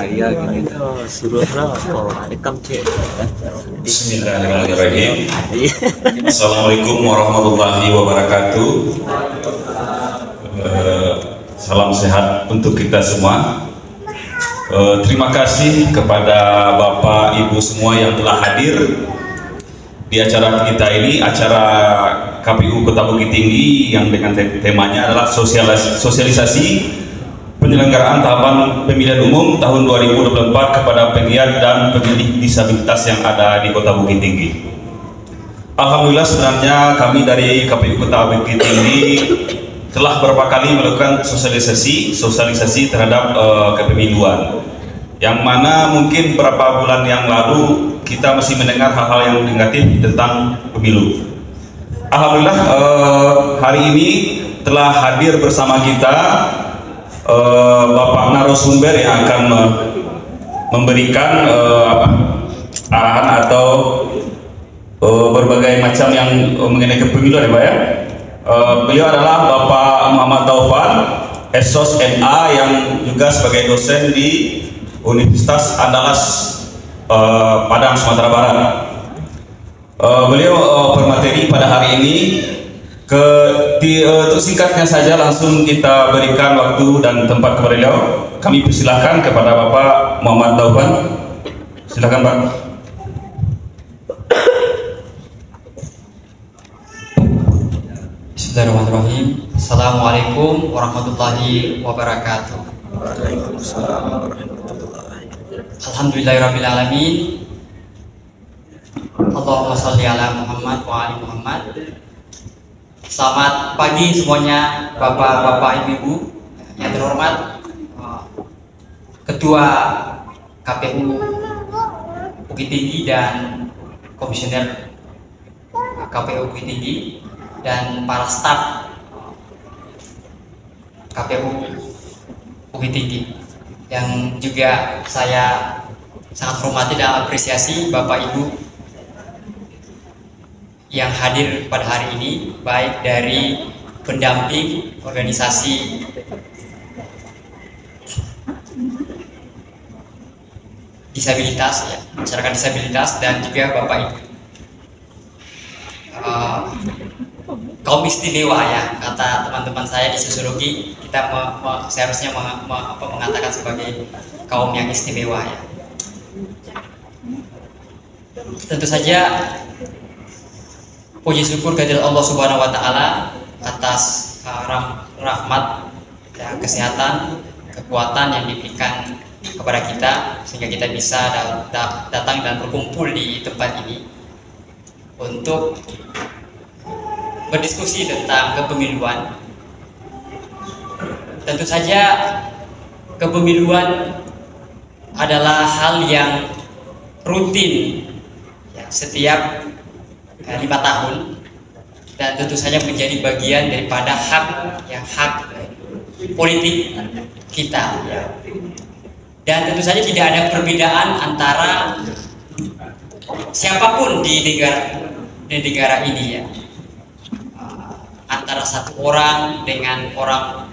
saya gitu. Suruhlah rekam cek. Bismillahirrahmanirrahim. Assalamualaikum warahmatullahi wabarakatuh. Salam sehat untuk kita semua. Terima kasih kepada Bapak Ibu semua yang telah hadir di acara kita ini, acara KPU Kota Bukit Tinggi yang dengan temanya adalah sosialisasi penyelenggaraan tahapan pemilihan umum tahun 2024 kepada penggiat dan pemilih disabilitas yang ada di Kota Bukit Tinggi. Alhamdulillah, sebenarnya kami dari KPU Kota Bukit Tinggi telah beberapa kali melakukan sosialisasi terhadap kepemiluan, yang mana mungkin beberapa bulan yang lalu kita masih mendengar hal-hal yang negatif tentang pemilu. Alhamdulillah, hari ini telah hadir bersama kita Bapak narasumber yang akan memberikan arahan atau berbagai macam yang mengenai kepemiluan, ya Pak ya. Beliau adalah Bapak Muhammad Taufan, Sos MA, yang juga sebagai dosen di Universitas Andalas Padang, Sumatera Barat. Beliau bermateri pada hari ini. Untuk singkatnya saja langsung kita berikan waktu dan tempat kepada beliau. Kami persilahkan kepada Bapak Muhammad Taufan. Silakan Pak. Bismillahirrahmanirrahim. Assalamualaikum warahmatullahi wabarakatuh. Waalaikumsalam warahmatullahi wabarakatuh. Alhamdulillahirabbil alamin. Allahumma sholli ala Muhammad wa ali Muhammad. Selamat pagi semuanya, Bapak-bapak, Ibu-ibu yang terhormat, Ketua KPU Bukit Tinggi dan Komisioner KPU Bukit Tinggi dan para staf KPU Bukit Tinggi, yang juga saya sangat hormati dan apresiasi Bapak Ibu yang hadir pada hari ini, baik dari pendamping organisasi disabilitas, ya, masyarakat disabilitas, dan juga Bapak Ibu kaum istimewa, ya, kata teman-teman saya di sosiologi, kita seharusnya mengatakan sebagai kaum yang istimewa, ya. Tentu saja puji syukur kehadirat Allah Subhanahu wa Ta'ala atas rahmat dan kesehatan, kekuatan yang diberikan kepada kita sehingga kita bisa datang dan berkumpul di tempat ini untuk berdiskusi tentang kepemiluan. Tentu saja kepemiluan adalah hal yang rutin, ya, setiap 5 tahun, dan tentu saja menjadi bagian daripada hak politik kita, ya. Dan tentu saja tidak ada perbedaan antara siapapun di negara ini, ya, antara satu orang dengan orang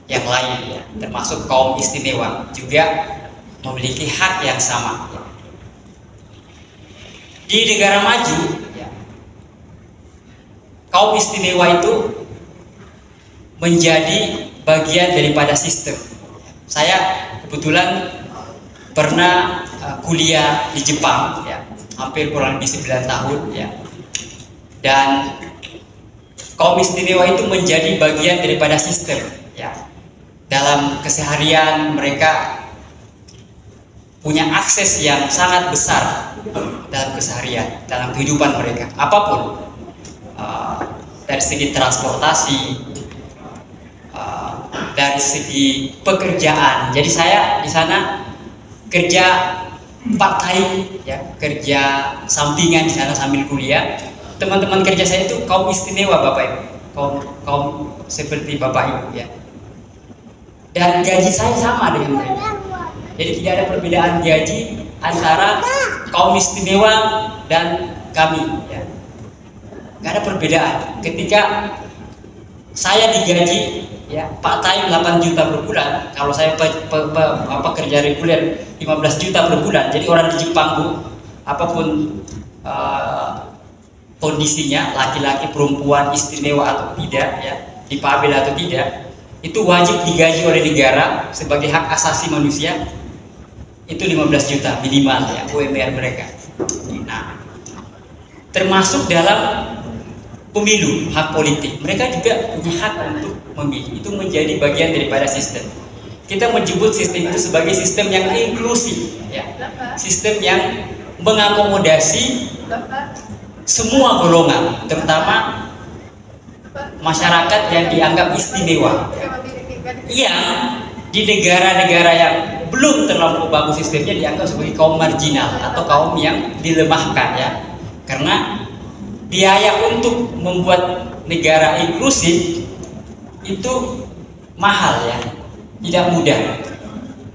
yang lain, ya, termasuk kaum istimewa juga memiliki hak yang sama. Di negara maju, ya, kaum istimewa itu menjadi bagian daripada sistem. Saya kebetulan pernah kuliah di Jepang, ya, hampir kurang lebih 9 tahun, ya. Dan kaum istimewa itu menjadi bagian daripada sistem, ya. Dalam keseharian mereka punya akses yang sangat besar dalam keseharian, dalam kehidupan mereka, apapun, dari segi transportasi, dari segi pekerjaan. Jadi saya di sana kerja part time, ya, kerja sampingan di sana sambil kuliah. Teman-teman kerja saya itu kaum istimewa, Bapak Ibu, kaum seperti Bapak Ibu, ya. Dan gaji saya sama dengan mereka. Jadi tidak ada perbedaan gaji antara kaum istimewa dan kami, ya. Gak ada perbedaan. Ketika saya digaji ya part time 8 juta per bulan. Kalau saya kerja reguler 15 juta per bulan. Jadi orang di Jepang, Bu, apapun kondisinya, laki-laki, perempuan, istimewa atau tidak, ya, difabel atau tidak, itu wajib digaji oleh negara sebagai hak asasi manusia. Itu 15 juta minimal, ya, UMR mereka. Nah, termasuk dalam pemilu, hak politik. Mereka juga punya hak untuk memilih. Itu menjadi bagian daripada sistem. Kita menyebut sistem itu sebagai sistem yang inklusif, ya. Sistem yang mengakomodasi semua golongan, terutama masyarakat yang dianggap istimewa, yang di negara-negara yang belum terlalu bagus sistemnya dianggap sebagai kaum marginal atau kaum yang dilemahkan, ya. Karena biaya untuk membuat negara inklusif itu mahal, ya, tidak mudah,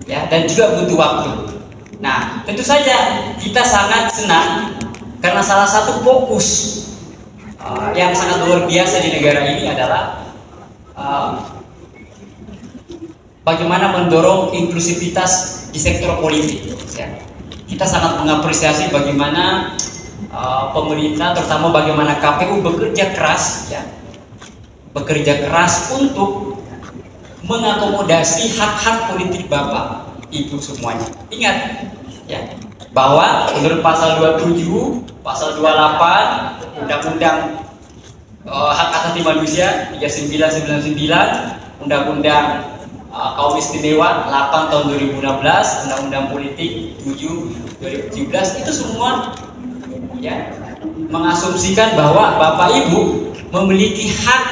ya, dan juga butuh waktu. Nah, tentu saja kita sangat senang karena salah satu fokus yang sangat luar biasa di negara ini adalah bagaimana mendorong inklusivitas di sektor politik, ya. Kita sangat mengapresiasi bagaimana pemerintah, terutama bagaimana KPU bekerja keras, ya, bekerja keras untuk mengakomodasi hak-hak politik Bapak Ibu semuanya. Ingat, ya, bahwa menurut pasal 27, pasal 28 Undang-Undang Hak Asasi Manusia 3999, Undang-Undang Kaum Istimewa 8 tahun 2016, Undang-Undang Politik 7 2017, itu semua, ya, mengasumsikan bahwa Bapak Ibu memiliki hak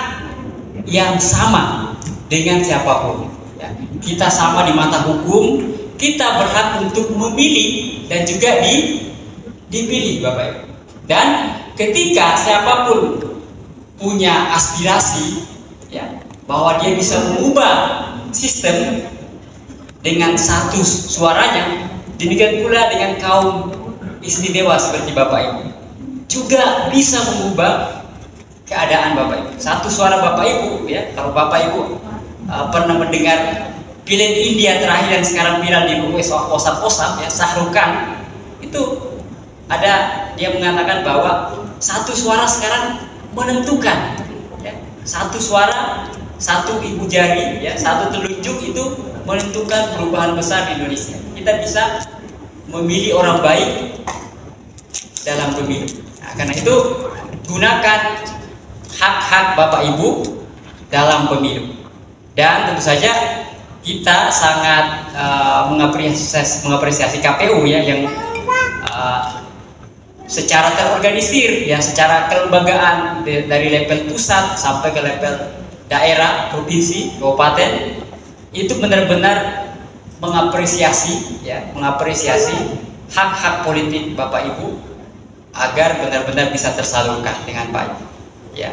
yang sama dengan siapapun, ya. Kita sama di mata hukum, kita berhak untuk memilih dan juga dipilih, Bapak Ibu. Dan ketika siapapun punya aspirasi, ya, bahwa dia bisa mengubah sistem dengan satu suaranya, demikian pula dengan kaum istimewa seperti Bapak Ibu juga bisa mengubah keadaan Bapak Ibu. Satu suara Bapak Ibu, ya, kalau Bapak Ibu pernah mendengar film India terakhir yang sekarang viral di WhatsApp, ya, Shah Rukh Khan, itu ada dia mengatakan bahwa satu suara sekarang menentukan, ya. Satu suara, satu ibu jari, ya, satu telunjuk itu menentukan perubahan besar di Indonesia. Kita bisa memilih orang baik dalam pemilu. Nah, karena itu gunakan hak-hak Bapak Ibu dalam pemilu. Dan tentu saja kita sangat mengapresiasi KPU, ya, yang secara terorganisir, ya, secara kelembagaan dari level pusat sampai ke level daerah, provinsi, kabupaten, itu benar-benar mengapresiasi, ya, mengapresiasi hak-hak politik Bapak Ibu agar benar-benar bisa tersalurkan dengan baik, ya.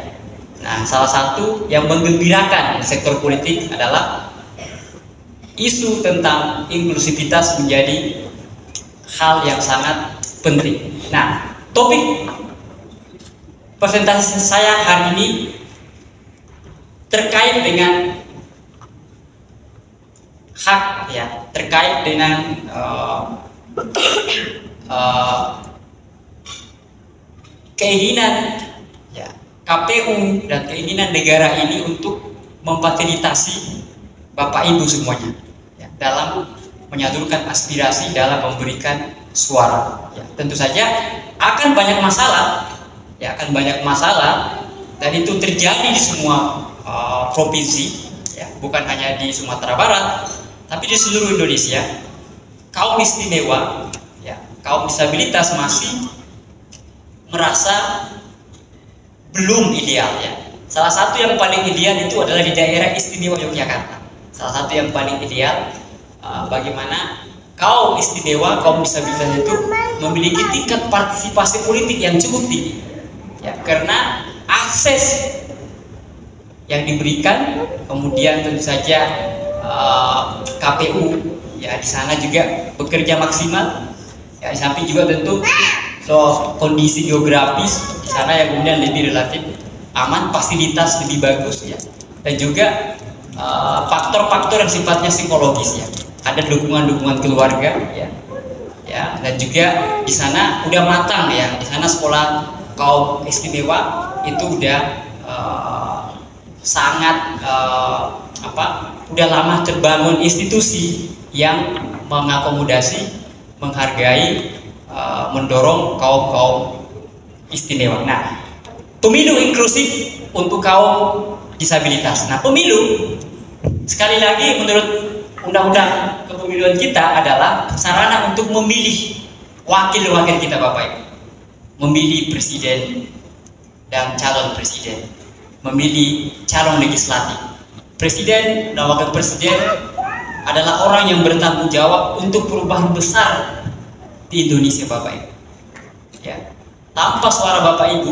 Nah, salah satu yang menggembirakan sektor politik adalah isu tentang inklusivitas menjadi hal yang sangat penting. Nah, topik presentasi saya hari ini terkait dengan hak, ya, terkait dengan keinginan, ya, KPU dan keinginan negara ini untuk memfasilitasi Bapak Ibu semuanya, ya, dalam menyalurkan aspirasi, dalam memberikan suara, ya. Tentu saja akan banyak masalah, ya, akan banyak masalah, dan itu terjadi di semua provinsi, ya, bukan hanya di Sumatera Barat, tapi di seluruh Indonesia. Kaum istimewa, ya, kaum disabilitas masih merasa belum ideal, ya. Salah satu yang paling ideal itu adalah di daerah istimewa Yogyakarta. Salah satu yang paling ideal bagaimana kaum istimewa, kaum disabilitas itu memiliki tingkat partisipasi politik yang cukup tinggi, ya, karena akses yang diberikan, kemudian tentu saja KPU, ya, di sana juga bekerja maksimal, ya, di samping juga tentu kondisi geografis di sana yang kemudian lebih relatif aman, fasilitas lebih bagus, ya, dan juga faktor-faktor yang sifatnya psikologis ya. Ada dukungan-dukungan keluarga ya. Ya, dan juga di sana udah matang ya. Di sana sekolah kaum istimewa itu udah sangat udah lama terbangun institusi yang mengakomodasi, menghargai, mendorong kaum istimewa. Nah, pemilu inklusif untuk kaum disabilitas. Nah, pemilu sekali lagi menurut undang-undang kepemiluan kita adalah sarana untuk memilih wakil-wakil kita, Bapak Ibu. Memilih presiden dan calon presiden, memilih calon legislatif. Presiden dan wakil presiden adalah orang yang bertanggung jawab untuk perubahan besar di Indonesia, Bapak Ibu. Ya, tanpa suara Bapak Ibu,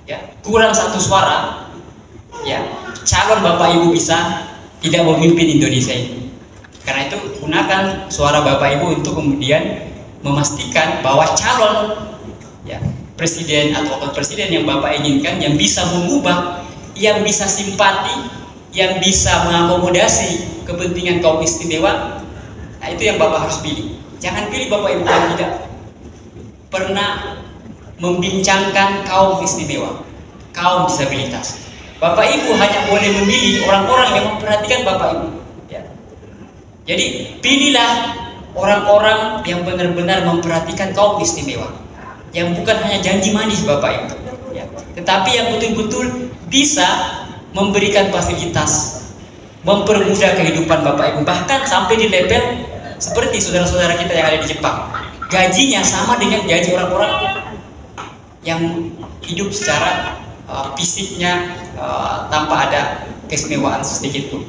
ya, kurang satu suara, ya, calon Bapak Ibu bisa tidak memimpin Indonesia ini. Karena itu gunakan suara Bapak Ibu untuk kemudian memastikan bahwa calon ya, presiden atau wakil presiden yang Bapak inginkan, yang bisa mengubah, yang bisa simpati, yang bisa mengakomodasi kepentingan kaum istimewa, nah itu yang Bapak harus pilih. Jangan pilih Bapak Ibu yang tidak pernah membincangkan kaum istimewa, kaum disabilitas. Bapak Ibu hanya boleh memilih orang-orang yang memperhatikan Bapak Ibu. Ya. Jadi pilihlah orang-orang yang benar-benar memperhatikan kaum istimewa, yang bukan hanya janji manis Bapak Ibu, ya, tetapi yang betul-betul bisa memberikan fasilitas, mempermudah kehidupan Bapak Ibu, bahkan sampai di level seperti saudara-saudara kita yang ada di Jepang, gajinya sama dengan gaji orang-orang yang hidup secara fisiknya tanpa ada keistimewaan sedikit pun.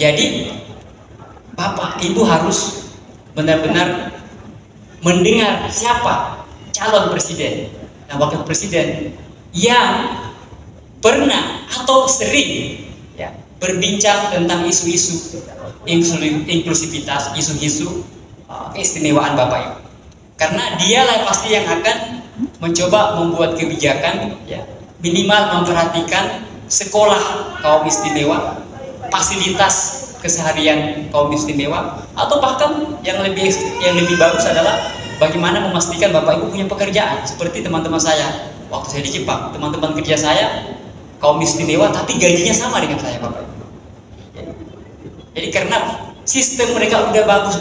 Jadi Bapak Ibu harus benar-benar mendengar siapa calon presiden dan wakil presiden yang pernah atau sering ya, berbincang tentang isu-isu inklusivitas, isu-isu keistimewaan Bapak Ibu. Karena dialah pasti yang akan mencoba membuat kebijakan ya, minimal memperhatikan sekolah kaum istimewa, fasilitas keseharian kaum istimewa, atau bahkan yang lebih bagus adalah bagaimana memastikan Bapak Ibu punya pekerjaan. Seperti teman-teman saya waktu saya di Jepang, teman-teman kerja saya kaum istimewa tapi gajinya sama dengan saya, Bapak Ibu. Jadi karena sistem mereka udah bagus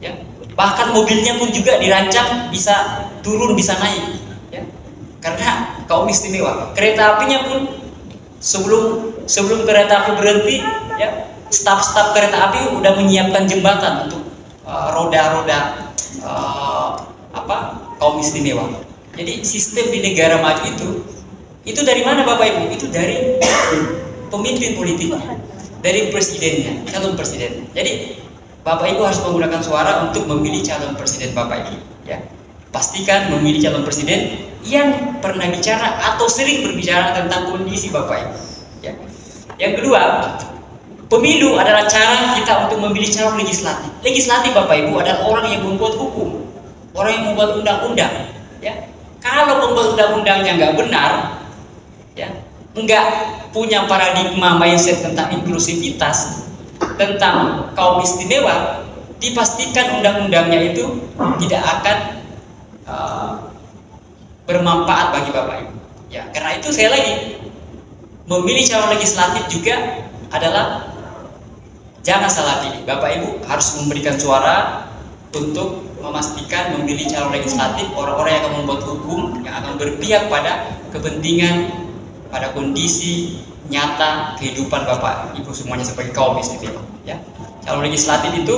ya. Bahkan mobilnya pun juga dirancang bisa turun bisa naik ya. Karena kaum istimewa. Kereta apinya pun sebelum kereta api berhenti ya, staf-staf kereta api udah menyiapkan jembatan untuk roda-roda kaum istimewa. Jadi sistem di negara maju itu dari mana Bapak Ibu? Itu dari pemimpin politiknya, dari presidennya, calon presiden. Jadi Bapak Ibu harus menggunakan suara untuk memilih calon presiden Bapak Ibu. Ya, pastikan memilih calon presiden yang pernah bicara atau sering berbicara tentang kondisi Bapak Ibu. Ya. Yang kedua, pemilu adalah cara kita untuk memilih calon legislatif. Legislatif Bapak Ibu adalah orang yang membuat hukum, orang yang membuat undang-undang. Ya. Kalau pembuat undang-undangnya nggak benar, ya, nggak punya paradigma mindset tentang inklusivitas, tentang kaum istimewa, dipastikan undang-undangnya itu tidak akan bermanfaat bagi Bapak Ibu. Ya, karena itu saya lagi memilih calon legislatif juga adalah jangan salah pilih. Bapak Ibu harus memberikan suara untuk memastikan memilih calon legislatif orang-orang yang akan membuat hukum, yang akan berpihak pada kepentingan, pada kondisi nyata kehidupan Bapak Ibu semuanya sebagai kaum istimewa. Ya, calon legislatif itu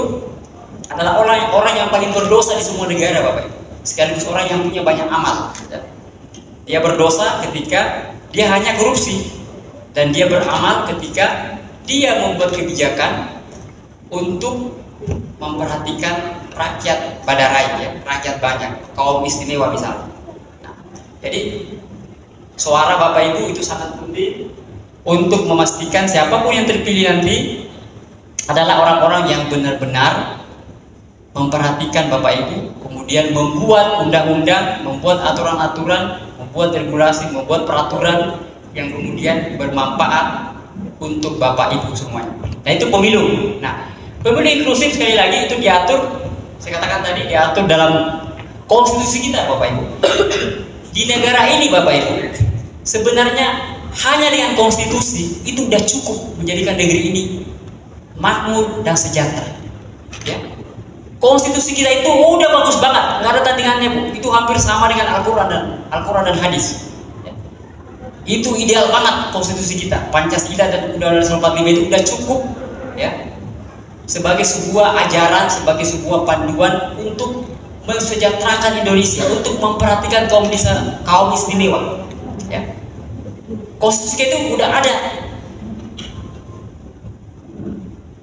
adalah orang yang paling berdosa di semua negara Bapak Ibu. Sekaligus orang yang punya banyak amal. Ya. Dia berdosa ketika dia hanya korupsi, dan dia beramal ketika dia membuat kebijakan untuk memperhatikan rakyat pada rakyat, rakyat banyak, kaum istimewa misalnya. Nah, jadi suara Bapak Ibu itu sangat penting untuk memastikan siapapun yang terpilih nanti adalah orang-orang yang benar-benar memperhatikan Bapak Ibu, kemudian membuat undang-undang, membuat aturan-aturan, membuat regulasi, membuat peraturan yang kemudian bermanfaat untuk Bapak Ibu semuanya. Nah itu pemilu. Nah pemilu inklusif sekali lagi itu diatur, saya katakan tadi diatur dalam konstitusi kita Bapak Ibu. Di negara ini Bapak Ibu, sebenarnya hanya dengan konstitusi itu udah cukup menjadikan negeri ini makmur dan sejahtera. Ya. Konstitusi kita itu udah bagus banget, nggak ada tandingannya Bu. Itu hampir sama dengan Al-Quran dan hadis. Ya. Itu ideal banget konstitusi kita. Pancasila dan Undang-Undang 45 itu udah cukup, ya, sebagai sebuah ajaran, sebagai sebuah panduan untuk mensejahterakan Indonesia, untuk memperhatikan kaum istimewa. Ya. Konstitusi kita itu udah ada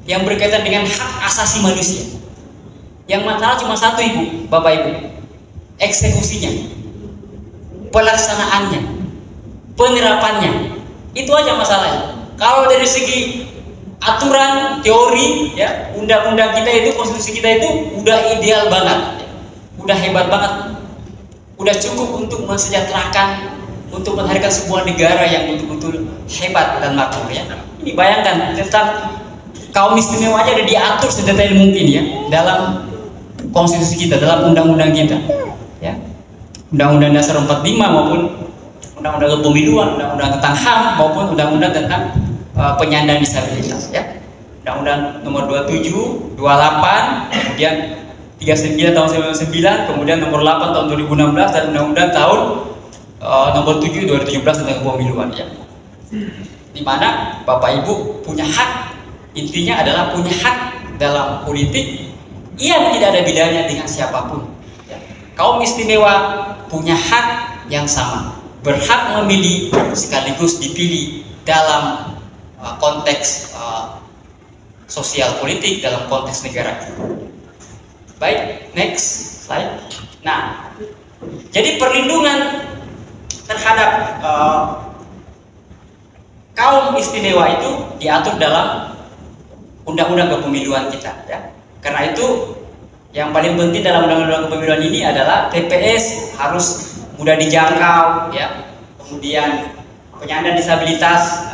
yang berkaitan dengan hak asasi manusia. Yang masalah cuma satu Ibu, Bapak Ibu, eksekusinya, pelaksanaannya, penerapannya, itu aja masalahnya. Kalau dari segi aturan, teori, ya, undang-undang kita itu, konstitusi kita itu udah ideal banget, ya, udah hebat banget, udah cukup untuk mensejahterakan, untuk menghadirkan sebuah negara yang betul-betul hebat dan makmur. Ya. Ini bayangkan tentang kaum istimewa aja udah diatur sedetail mungkin ya dalam konstitusi kita, dalam undang-undang kita, ya, Undang-Undang Dasar 45 maupun Undang-Undang Kepemiluan, Undang-Undang tentang HAM maupun Undang-Undang tentang penyandang disabilitas, ya, Undang-Undang Nomor 27, 28, kemudian 39 tahun 99, kemudian Nomor 8 tahun 2016 dan Undang-Undang tahun Nomor 7 2017 tentang kepemiluan, ya, di mana Bapak Ibu punya hak, intinya adalah punya hak dalam politik yang tidak ada bedanya dengan siapapun. Ya. Kaum istimewa punya hak yang sama, berhak memilih sekaligus dipilih dalam konteks sosial politik, dalam konteks negara. Baik, next slide. Nah, jadi perlindungan terhadap kaum istimewa itu diatur dalam Undang-Undang Kepemiluan kita, ya. Karena itu yang paling penting dalam Undang-Undang Kepemiluan ini adalah TPS harus mudah dijangkau, ya. Kemudian penyandang disabilitas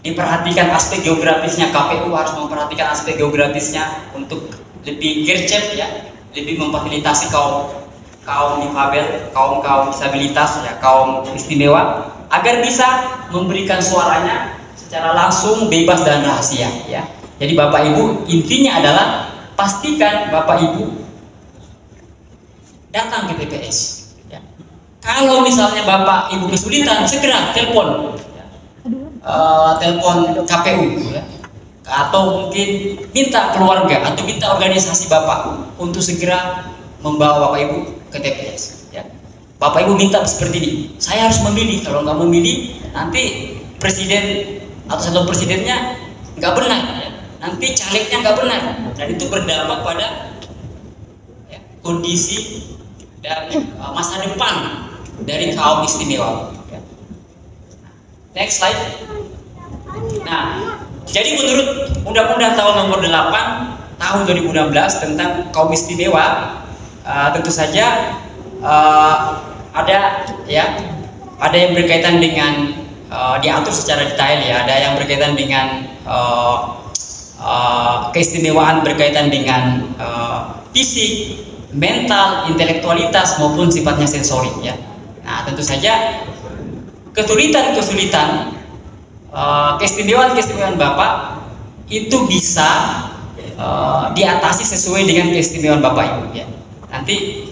diperhatikan aspek geografisnya, KPU harus memperhatikan aspek geografisnya untuk lebih gercep, ya, lebih memfasilitasi kaum difabel, kaum disabilitas, ya, kaum istimewa agar bisa memberikan suaranya secara langsung, bebas dan rahasia, ya. Jadi Bapak Ibu, intinya adalah pastikan Bapak Ibu datang ke TPS. Ya. Kalau misalnya Bapak Ibu kesulitan, segera telepon, ya. Telepon KPU, ya. Atau mungkin minta keluarga atau minta organisasi Bapak untuk segera membawa Bapak Ibu ke TPS. Ya. Bapak Ibu minta seperti ini, saya harus memilih. Kalau nggak memilih, nanti presiden atau calon presidennya nggak benar, ya. Nanti calegnya nggak benar, dan itu berdampak pada, ya, kondisi dan masa depan dari kaum istimewa. Ya. Next slide. Nah, jadi menurut Undang-Undang tahun Nomor 8 tahun 2016 tentang kaum istimewa, tentu saja ada, ya, ada yang berkaitan dengan diatur secara detail, ya, ada yang berkaitan dengan keistimewaan berkaitan dengan fisik, mental, intelektualitas maupun sifatnya sensorik, ya. Nah, tentu saja kesulitan keistimewaan Bapak itu bisa diatasi sesuai dengan keistimewaan Bapak Ibu, ya. Nanti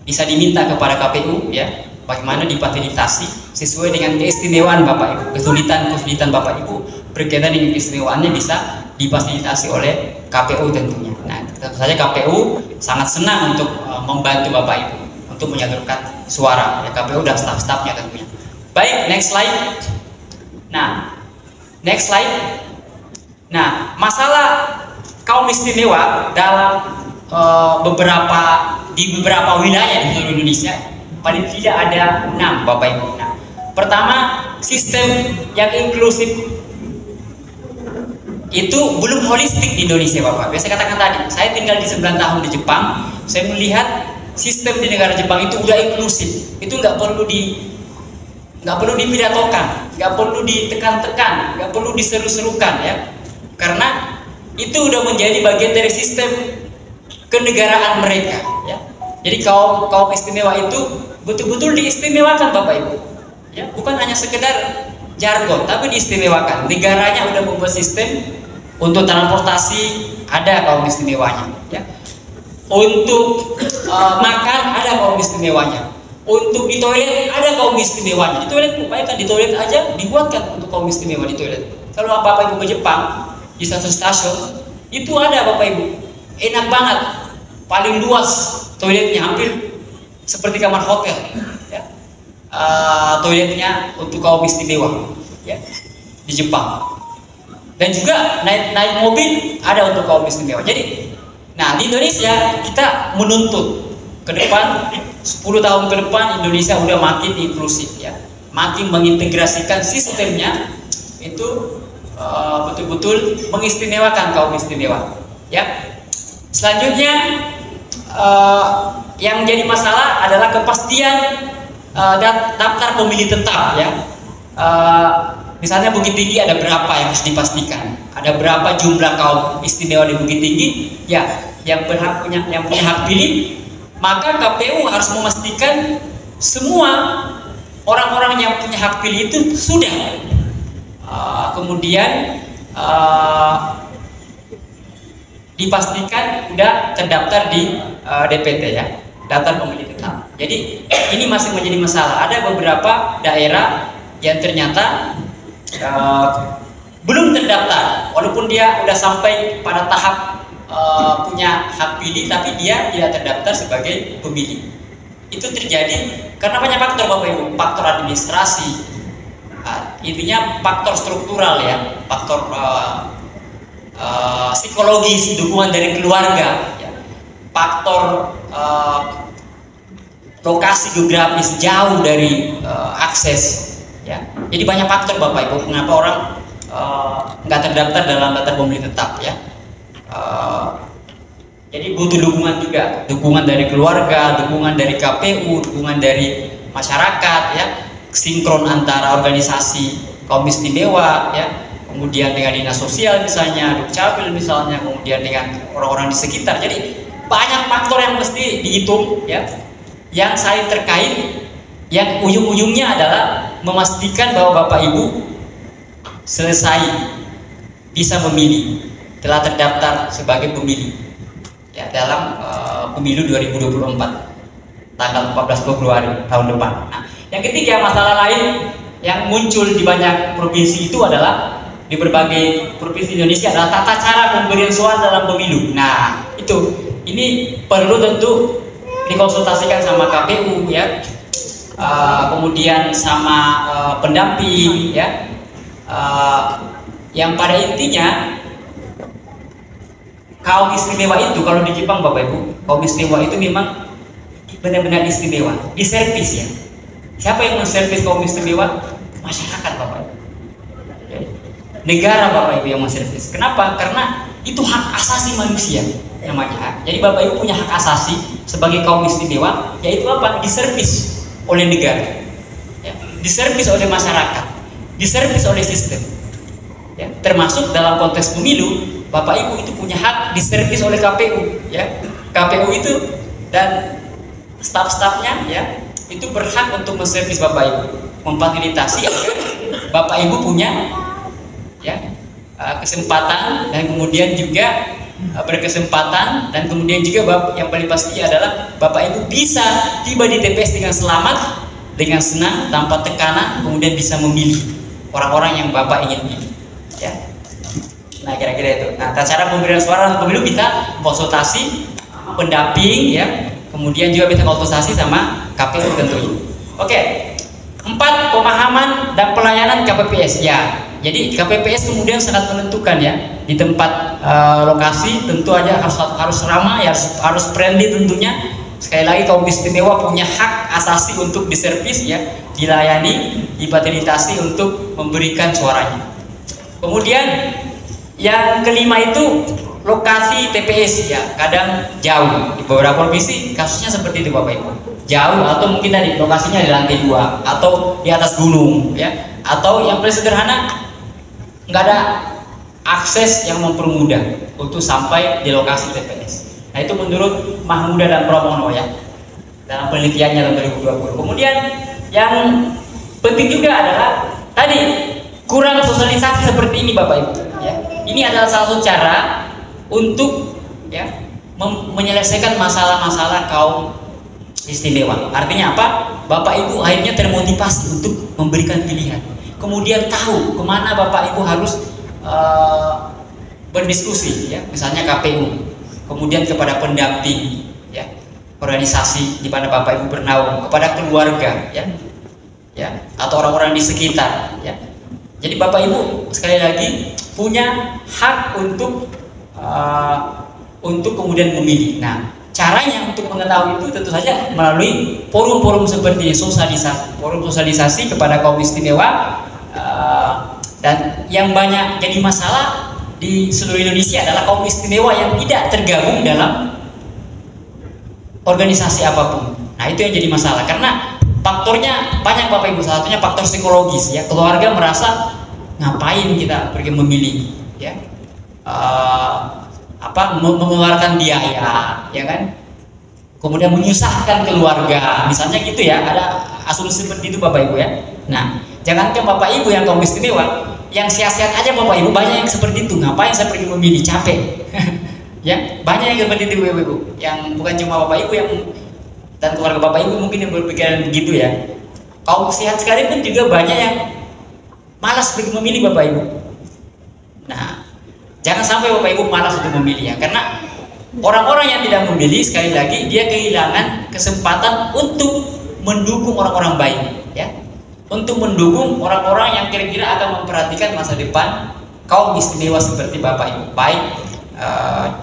bisa diminta kepada KPU, ya, bagaimana difasilitasi sesuai dengan keistimewaan Bapak Ibu. Kesulitan Bapak Ibu berkaitan dengan keistimewaannya bisa difasilitasi oleh KPU tentunya. Nah, tentu saja KPU sangat senang untuk membantu Bapak Ibu untuk menyalurkan suara, ya, KPU dan staf-stafnya tentunya. Baik, next slide. Nah, next slide. Nah, masalah kaum istimewa dalam di beberapa wilayah di seluruh Indonesia paling tidak ada 6 Bapak Ibu. Nah, pertama, sistem yang inklusif itu belum holistik di Indonesia Bapak. Saya katakan tadi, saya tinggal di 9 tahun di Jepang, saya melihat sistem di negara Jepang itu udah inklusif. Itu nggak perlu nggak perlu dipidatokan, nggak perlu ditekan-tekan, nggak perlu diseru-serukan ya, karena itu udah menjadi bagian dari sistem kenegaraan mereka ya. Jadi kaum istimewa itu betul-betul diistimewakan Bapak Ibu ya, bukan hanya sekedar jargon tapi diistimewakan. Negaranya udah membuat sistem untuk transportasi ada kaum istimewanya ya, untuk makan ada kaum istimewanya, untuk di toilet ada kaum istimewanya. Di toilet, bayangkan di toilet aja dibuatkan untuk kaum istimewa di toilet. Kalau Bapak Ibu ke Jepang di stasiun itu ada Bapak Ibu, enak banget, paling luas toiletnya, hampir seperti kamar hotel ya. Toiletnya untuk kaum istimewa ya di Jepang. Dan juga naik mobil ada untuk kaum istimewa. Jadi, nah di Indonesia kita menuntut ke depan 10 tahun ke depan Indonesia udah makin inklusif ya, makin mengintegrasikan sistemnya itu betul-betul mengistimewakan kaum istimewa ya. Selanjutnya yang jadi masalah adalah kepastian daftar pemilih tetap ya. Misalnya Bukit Tinggi ada berapa yang harus dipastikan, ada berapa jumlah kaum istimewa di Bukit Tinggi ya yang punya hak pilih, maka KPU harus memastikan semua orang-orang yang punya hak pilih itu sudah kemudian dipastikan sudah terdaftar di DPT ya, daftar pemilih tetap. Jadi ini masih menjadi masalah. Ada beberapa daerah yang ternyata belum terdaftar, walaupun dia udah sampai pada tahap punya hak pilih, tapi dia tidak terdaftar sebagai pemilih. Itu terjadi karena banyak faktor Bapak Ibu, faktor administrasi, intinya faktor struktural ya, faktor psikologis, dukungan dari keluarga ya, faktor lokasi geografis jauh dari akses ya. Jadi banyak faktor Bapak Ibu kenapa orang nggak terdaftar dalam daftar pemilih tetap ya. Jadi butuh dukungan juga, dukungan dari keluarga, dukungan dari KPU, dukungan dari masyarakat ya, sinkron antara organisasi kaum istimewa ya, kemudian dengan dinas sosial misalnya, Dukcapil misalnya, kemudian dengan orang-orang di sekitar. Jadi banyak faktor yang mesti dihitung ya, yang saling terkait, yang ujung-ujungnya adalah memastikan bahwa Bapak Ibu selesai bisa memilih, telah terdaftar sebagai pemilih ya dalam pemilu 2024 tanggal 14 Februari tahun depan. Nah, yang ketiga, masalah lain yang muncul di banyak provinsi itu adalah, di berbagai provinsi Indonesia, adalah tata cara pemberian suara dalam pemilu. Nah, ini perlu tentu dikonsultasikan sama KPU ya, kemudian sama pendamping ya, yang pada intinya kaum istimewa itu, kalau di Jepang Bapak Ibu, kaum istimewa itu memang benar-benar istimewa, diservis ya. Siapa yang menservis kaum istimewa? Masyarakat Bapak Ibu, negara Bapak Ibu yang menservis. Kenapa? Karena itu hak asasi manusia namanya. Jadi Bapak Ibu punya hak asasi sebagai kaum istimewa, yaitu apa? Diservis oleh negara ya, diservis oleh masyarakat, diservis oleh sistem ya. Termasuk dalam konteks pemilu, Bapak Ibu itu punya hak diservis oleh KPU ya. KPU itu dan staf-stafnya ya, itu berhak untuk menservis Bapak Ibu, memfasilitasi agar Bapak Ibu punya ya kesempatan, dan kemudian juga berkesempatan, dan kemudian juga yang paling pasti adalah Bapak Ibu bisa tiba di TPS dengan selamat, dengan senang, tanpa tekanan, kemudian bisa memilih orang-orang yang Bapak ingin pilih ya. Nah, kira-kira itu. Nah, cara pemberian suara dalam pemilu kita konsultasi pendamping ya, kemudian juga kita konsultasi sama KPU tentunya. Oke. 4, pemahaman dan pelayanan KPPS ya. Jadi KPPS kemudian sangat menentukan ya, di tempat lokasi tentu aja harus ramah ya, harus friendly tentunya. Sekali lagi, kaum istimewa punya hak asasi untuk diservis ya, dilayani, difasilitasi untuk memberikan suaranya. Kemudian yang kelima itu lokasi TPS ya, kadang jauh. Di beberapa provinsi kasusnya seperti itu Bapak Ibu. jauh, atau mungkin tadi lokasinya di lantai 2 atau di atas gunung, ya, atau yang paling sederhana nggak ada akses yang mempermudah untuk sampai di lokasi TPS. Nah, itu menurut Mahmuda dan Pramono ya, dalam penelitiannya tahun 2020. Kemudian yang penting juga adalah tadi kurang sosialisasi seperti ini Bapak Ibu ya. Ini adalah salah satu cara untuk ya menyelesaikan masalah-masalah kaum istimewa. Artinya apa? Bapak Ibu akhirnya termotivasi untuk memberikan pilihan. Kemudian tahu kemana Bapak Ibu harus berdiskusi ya, misalnya KPU. Kemudian kepada pendamping ya, organisasi di mana Bapak Ibu bernaung, kepada keluarga ya, atau orang-orang di sekitar ya. Jadi Bapak Ibu sekali lagi punya hak untuk kemudian memilih. Nah, caranya untuk mengetahui itu tentu saja melalui forum-forum seperti forum sosialisasi kepada kaum istimewa. Dan yang banyak jadi masalah di seluruh Indonesia adalah kaum istimewa yang tidak tergabung dalam organisasi apapun. Nah, itu yang jadi masalah karena faktornya banyak Bapak Ibu. Salah satunya faktor psikologis ya. Keluarga merasa ngapain kita pergi memilih ya, mengeluarkan biaya ya kan, kemudian menyusahkan keluarga misalnya gitu ya. Ada asumsi seperti itu Bapak Ibu ya. Nah, jangankan Bapak Ibu yang kaum istimewa, yang sehat-sehat aja Bapak Ibu banyak yang seperti itu. Ngapain saya pergi memilih, capek ya, banyak yang seperti itu Bapak Ibu, yang bukan cuma Bapak Ibu yang dan keluarga Bapak Ibu mungkin yang berpikiran begitu ya. Kaum sehat sekalipun juga banyak yang malas pergi memilih Bapak Ibu. Nah, jangan sampai Bapak Ibu malas untuk memilih ya, karena orang-orang yang tidak memilih sekali lagi dia kehilangan kesempatan untuk mendukung orang-orang baik ya, untuk mendukung orang-orang yang kira-kira akan memperhatikan masa depan kaum istimewa seperti Bapak Ibu, baik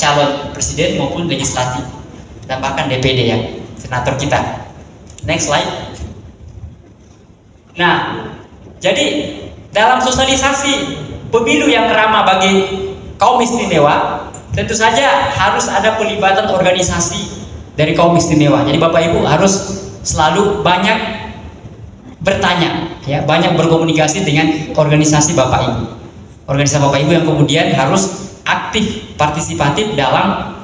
calon presiden maupun legislatif dan bahkan DPD ya, senator kita. Next slide. Nah, jadi dalam sosialisasi pemilu yang ramah bagi kaum istimewa, tentu saja harus ada pelibatan organisasi dari kaum istimewa. Jadi Bapak Ibu harus selalu banyak bertanya, ya, banyak berkomunikasi dengan organisasi Bapak Ibu. Organisasi Bapak Ibu yang kemudian harus aktif, partisipatif dalam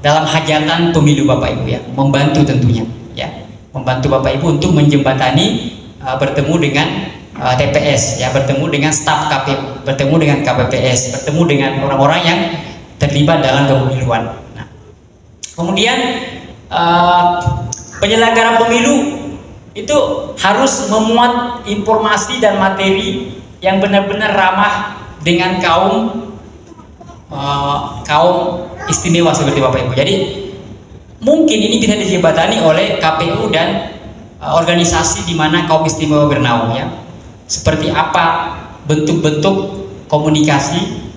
hajatan pemilu Bapak Ibu ya, membantu tentunya, ya, membantu Bapak Ibu untuk menjembatani bertemu dengan TPS ya, bertemu dengan staf KPU, bertemu dengan KPPS, bertemu dengan orang-orang yang terlibat dalam kepemiluan. Nah, kemudian penyelenggara pemilu itu harus memuat informasi dan materi yang benar-benar ramah dengan kaum istimewa seperti Bapak Ibu. Jadi mungkin ini bisa dijembatani oleh KPU dan organisasi di mana kaum istimewa bernaung ya. Seperti apa bentuk-bentuk komunikasi,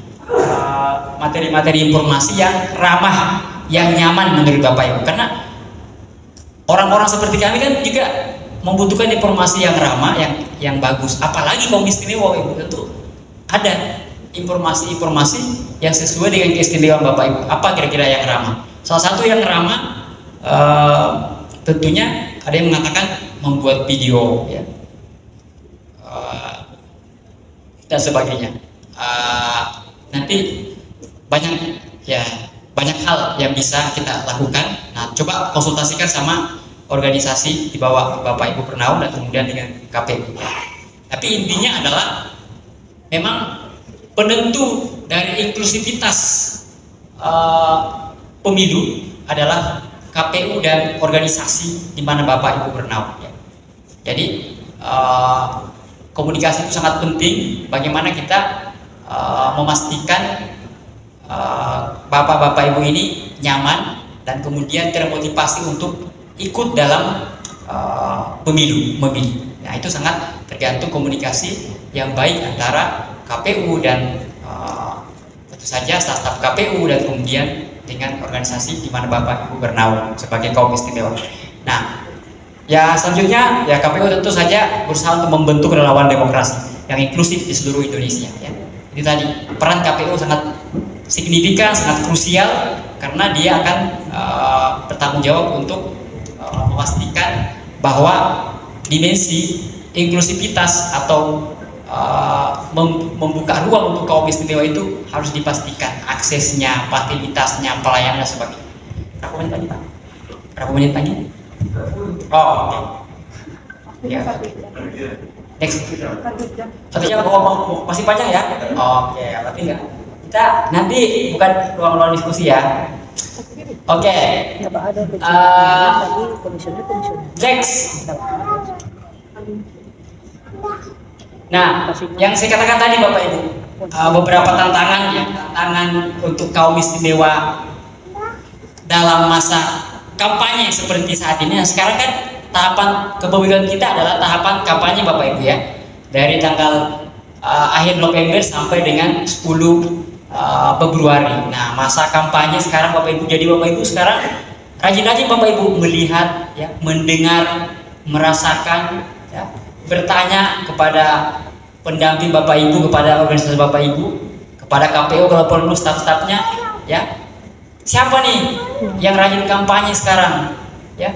materi-materi informasi yang ramah, yang nyaman menurut Bapak Ibu. Karena orang-orang seperti kami kan juga membutuhkan informasi yang ramah, yang bagus. Apalagi kaum istimewa Ibu, tentu ada informasi-informasi yang sesuai dengan keistimewaan Bapak Ibu. Apa kira-kira yang ramah? Salah satu yang ramah tentunya ada yang mengatakan membuat video ya, dan sebagainya. Nanti banyak hal yang bisa kita lakukan. Nah, coba konsultasikan sama organisasi di bawah Bapak Ibu bernaung dan kemudian dengan KPU. Tapi intinya adalah memang penentu dari inklusivitas pemilu adalah KPU dan organisasi di mana Bapak Ibu bernaung ya. Jadi komunikasi itu sangat penting. Bagaimana kita memastikan bapak-bapak ibu ini nyaman dan kemudian termotivasi untuk ikut dalam memilih. Nah, itu sangat tergantung komunikasi yang baik antara KPU dan tentu saja staf KPU dan kemudian dengan organisasi di mana Bapak Ibu bernaung sebagai kaum istimewa. Nah, ya selanjutnya ya KPU tentu saja berusaha untuk membentuk relawan demokrasi yang inklusif di seluruh Indonesia ya. Ini tadi peran KPU sangat signifikan, sangat krusial karena dia akan bertanggung jawab untuk memastikan bahwa dimensi inklusivitas atau membuka ruang untuk kaum istimewa itu harus dipastikan aksesnya, fasilitasnya, pelayanan dan sebagainya. Berapa menit lagi Pak? Berapa menit lagi? Oh, oke. Ya. Next. 1 jam. Masih panjang ya? Oke, berarti enggak. Kita nanti bukan ruang-ruang diskusi ya. Oke. Next. Nah, yang saya katakan tadi Bapak Ibu, beberapa tantangan ya, tantangan untuk kaum istimewa dalam masa kampanye seperti saat ini. Nah, sekarang kan tahapan kepemiluan kita adalah tahapan kampanye Bapak Ibu ya, dari tanggal akhir November sampai dengan 10 Februari. Nah, masa kampanye sekarang Bapak Ibu, jadi Bapak Ibu sekarang rajin-rajin Bapak Ibu melihat ya, mendengar, merasakan ya, bertanya kepada pendamping Bapak Ibu, kepada organisasi Bapak Ibu, kepada KPU kalau perlu staf-stafnya ya, siapa nih yang rajin kampanye sekarang ya.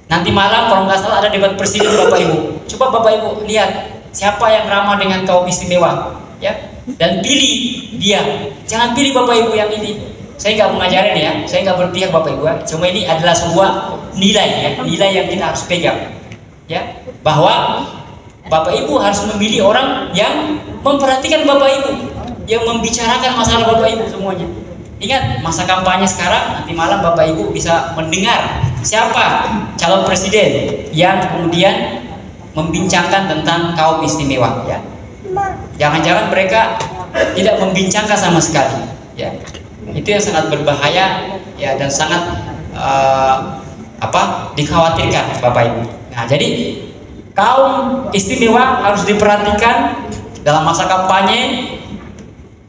Nanti malam kalau nggak salah ada debat presiden Bapak Ibu, coba Bapak Ibu lihat siapa yang ramah dengan kaum istimewa ya, dan pilih dia, jangan pilih Bapak Ibu yang ini. Saya nggak mengajarin ya, saya nggak berpihak Bapak Ibu ya. Cuma ini adalah sebuah nilai ya, nilai yang kita harus pegang ya, bahwa Bapak Ibu harus memilih orang yang memperhatikan Bapak Ibu, yang membicarakan masalah Bapak Ibu semuanya. Ingat, masa kampanye sekarang, nanti malam Bapak Ibu bisa mendengar siapa calon presiden yang kemudian membincangkan tentang kaum istimewa ya. Jangan-jangan mereka tidak membincangkan sama sekali ya. Itu yang sangat berbahaya ya, dan sangat dikhawatirkan Bapak Ibu. Nah, jadi kaum istimewa harus diperhatikan dalam masa kampanye.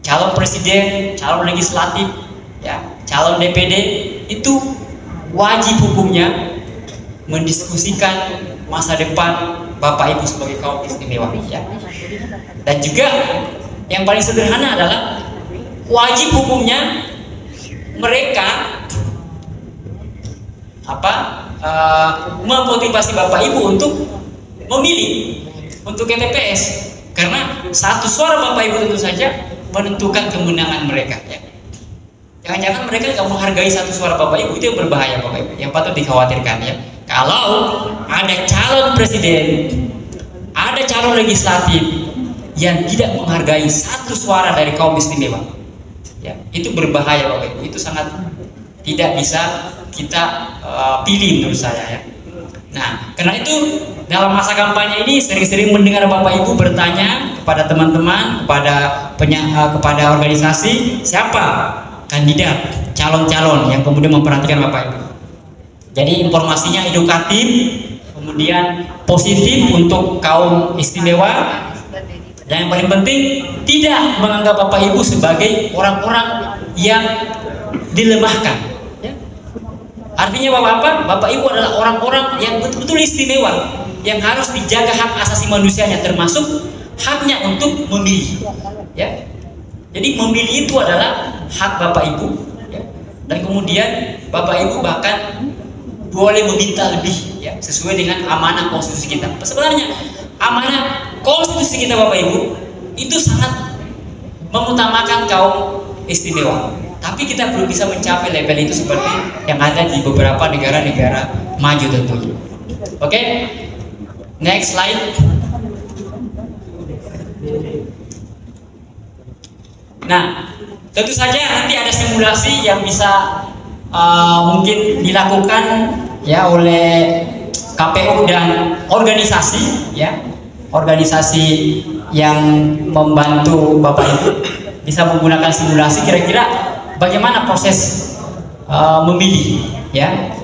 Calon presiden, calon legislatif, ya, calon DPD itu wajib hukumnya mendiskusikan masa depan Bapak Ibu sebagai kaum istimewa. Ya. Dan juga yang paling sederhana adalah wajib hukumnya mereka memotivasi Bapak Ibu untuk memilih untuk ke TPS, karena satu suara Bapak Ibu tentu saja menentukan kemenangan mereka ya. Jangan-jangan mereka nggak menghargai satu suara Bapak Ibu, itu yang berbahaya Bapak Ibu, yang patut dikhawatirkan ya. Kalau ada calon presiden, ada calon legislatif yang tidak menghargai satu suara dari kaum istimewa ya, itu berbahaya Bapak Ibu, itu sangat tidak bisa kita pilih menurut saya ya. Nah, karena itu dalam masa kampanye ini sering-sering mendengar Bapak Ibu bertanya kepada teman-teman, kepada organisasi, siapa kandidat, calon-calon yang kemudian memperhatikan Bapak Ibu. Jadi informasinya edukatif, kemudian positif untuk kaum istimewa, dan yang paling penting tidak menganggap Bapak Ibu sebagai orang-orang yang dilemahkan. Artinya Bapak Ibu adalah orang-orang yang betul-betul istimewa, yang harus dijaga hak asasi manusianya, termasuk haknya untuk memilih ya. Jadi memilih itu adalah hak Bapak Ibu ya. Dan kemudian Bapak Ibu bahkan boleh meminta lebih ya, sesuai dengan amanah konstitusi kita. Sebenarnya amanah konstitusi kita Bapak Ibu itu sangat mengutamakan kaum istimewa, tapi kita belum bisa mencapai level itu seperti yang ada di beberapa negara-negara maju tentunya. Oke, next slide. Nah, tentu saja nanti ada simulasi yang bisa mungkin dilakukan ya oleh KPU dan organisasi ya, organisasi yang membantu Bapak Ibu bisa menggunakan simulasi kira-kira bagaimana proses memilih ya.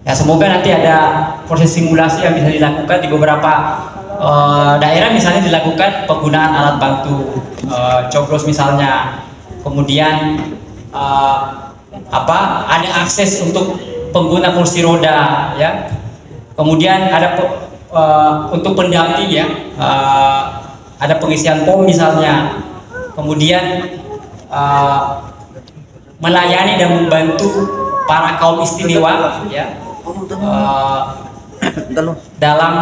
Ya, semoga nanti ada proses simulasi yang bisa dilakukan di beberapa daerah, misalnya dilakukan penggunaan alat bantu coblos misalnya, kemudian ada akses untuk pengguna kursi roda ya, kemudian ada untuk pendamping ya, ada pengisian form misalnya, kemudian melayani dan membantu para kaum istimewa ya, dalam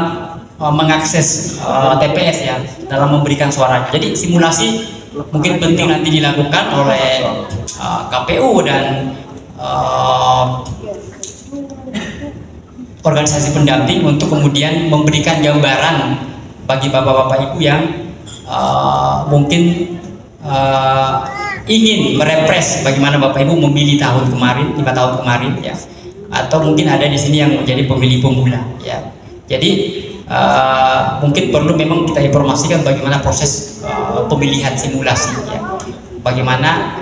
mengakses TPS ya, dalam memberikan suara. Jadi simulasi mungkin penting nanti dilakukan oleh KPU dan organisasi pendamping untuk kemudian memberikan gambaran bagi bapak-bapak ibu yang mungkin ingin merepres bagaimana bapak ibu memilih tahun kemarin, 5 tahun kemarin ya, atau mungkin ada di sini yang menjadi pemilih pemula ya. Jadi mungkin perlu memang kita informasikan bagaimana proses pemilihan simulasi ya, bagaimana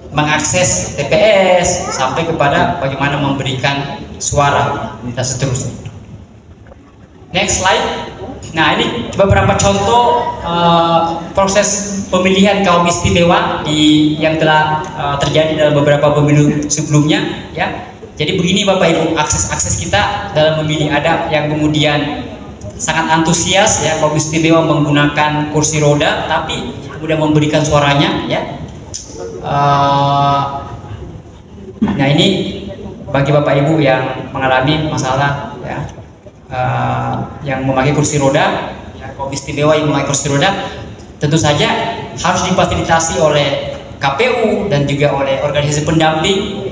mengakses TPS sampai kepada bagaimana memberikan suara dan seterusnya. Next slide. Nah, ini beberapa contoh proses pemilihan kaum istimewa yang telah terjadi dalam beberapa pemilu sebelumnya ya. Jadi begini Bapak Ibu, akses kita dalam memilih, ada yang kemudian sangat antusias ya, kaum istimewa menggunakan kursi roda tapi kemudian memberikan suaranya ya. Nah, ini bagi Bapak Ibu yang mengalami masalah ya, yang memakai kursi roda ya, kaum istimewa yang memakai kursi roda tentu saja harus difasilitasi oleh KPU dan juga oleh organisasi pendamping,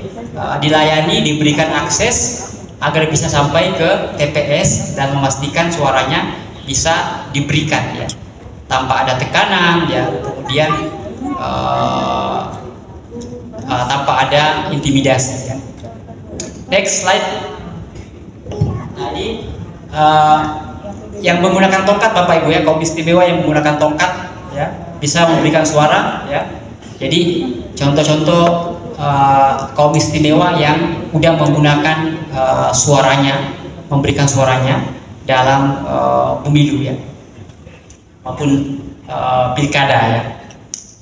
dilayani, diberikan akses agar bisa sampai ke TPS dan memastikan suaranya bisa diberikan ya, tanpa ada tekanan ya, kemudian tanpa ada intimidasi ya. Next slide. Nah, ini yang menggunakan tongkat Bapak Ibu ya, kaum istimewa yang menggunakan tongkat ya bisa memberikan suara ya. Jadi contoh-contoh kaum istimewa yang udah menggunakan suaranya, memberikan suaranya dalam pemilu ya maupun pilkada ya.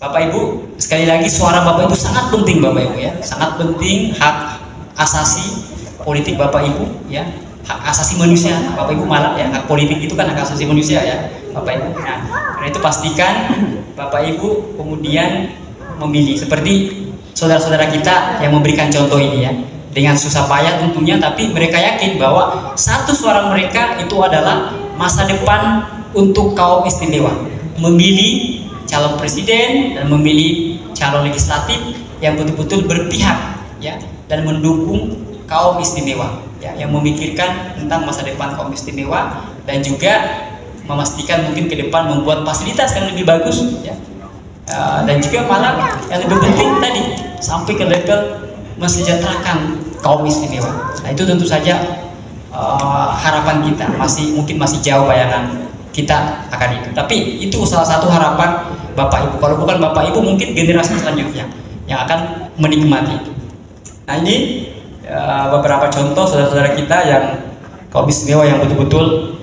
Bapak Ibu, sekali lagi suara Bapak Ibu sangat penting Bapak Ibu ya, sangat penting, hak asasi politik Bapak Ibu ya, hak asasi manusia Bapak Ibu malah ya, hak politik itu kan hak asasi manusia ya Bapak Ibu. Nah, karena itu pastikan Bapak Ibu kemudian memilih seperti saudara-saudara kita yang memberikan contoh ini ya, dengan susah payah tentunya, tapi mereka yakin bahwa satu suara mereka itu adalah masa depan untuk kaum istimewa, memilih calon presiden dan memilih calon legislatif yang betul-betul berpihak ya dan mendukung kaum istimewa ya, yang memikirkan tentang masa depan kaum istimewa dan juga memastikan mungkin ke depan membuat fasilitas yang lebih bagus ya. Dan juga malah yang lebih penting tadi sampai ke level mensejahterakan kaum istimewa. Nah, itu tentu saja harapan kita, mungkin masih jauh bayangan kita akan itu. Tapi itu salah satu harapan Bapak Ibu. Kalau bukan Bapak Ibu, mungkin generasi selanjutnya yang akan menikmati itu. Nah, ini beberapa contoh saudara-saudara kita yang kaum istimewa yang betul-betul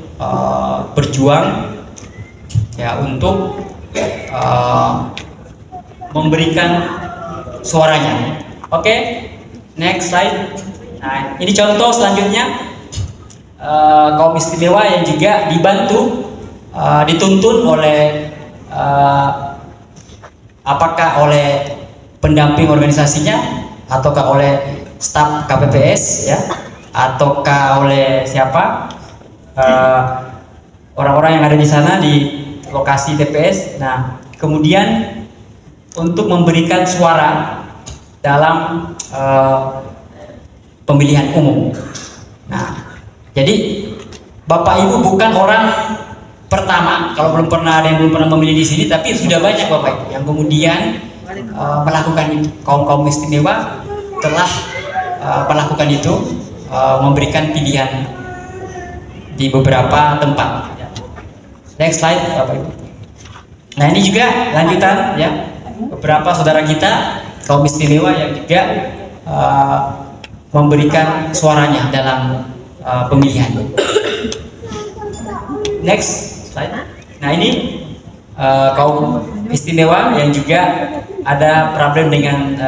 berjuang ya untuk memberikan suaranya. Oke, next slide. Nah, ini contoh selanjutnya kaum istimewa yang juga dibantu, dituntun oleh apakah oleh pendamping organisasinya ataukah oleh staf KPPS ya, ataukah oleh siapa orang-orang yang ada di sana di lokasi TPS. Nah, kemudian untuk memberikan suara dalam pemilihan umum. Nah, jadi Bapak Ibu bukan orang pertama, kalau belum pernah ada yang belum pernah memilih di sini, tapi sudah banyak Bapak Ibu yang kemudian melakukan itu. Kaum istimewa telah melakukan itu, memberikan pilihan di beberapa tempat. Next slide Bapak Ibu. Nah, ini juga lanjutan ya, beberapa saudara kita kaum istimewa yang juga memberikan suaranya dalam pemilihan. Next slide. Nah, ini kaum istimewa yang juga ada problem dengan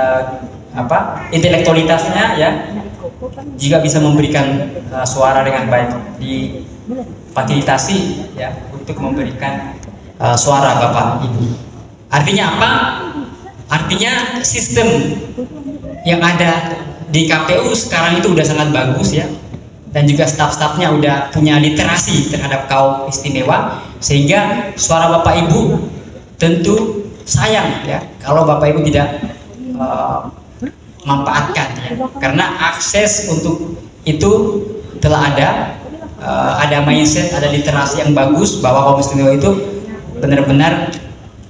intelektualitasnya ya, juga bisa memberikan suara dengan baik, difasilitasi ya untuk memberikan suara Bapak Ibu. Artinya apa? Artinya sistem yang ada di KPU sekarang itu udah sangat bagus ya, dan juga staf-stafnya udah punya literasi terhadap kaum istimewa, sehingga suara Bapak Ibu tentu sayang ya kalau Bapak Ibu tidak manfaatkan ya, karena akses untuk itu telah ada mindset, ada literasi yang bagus bahwa kaum istimewa itu benar-benar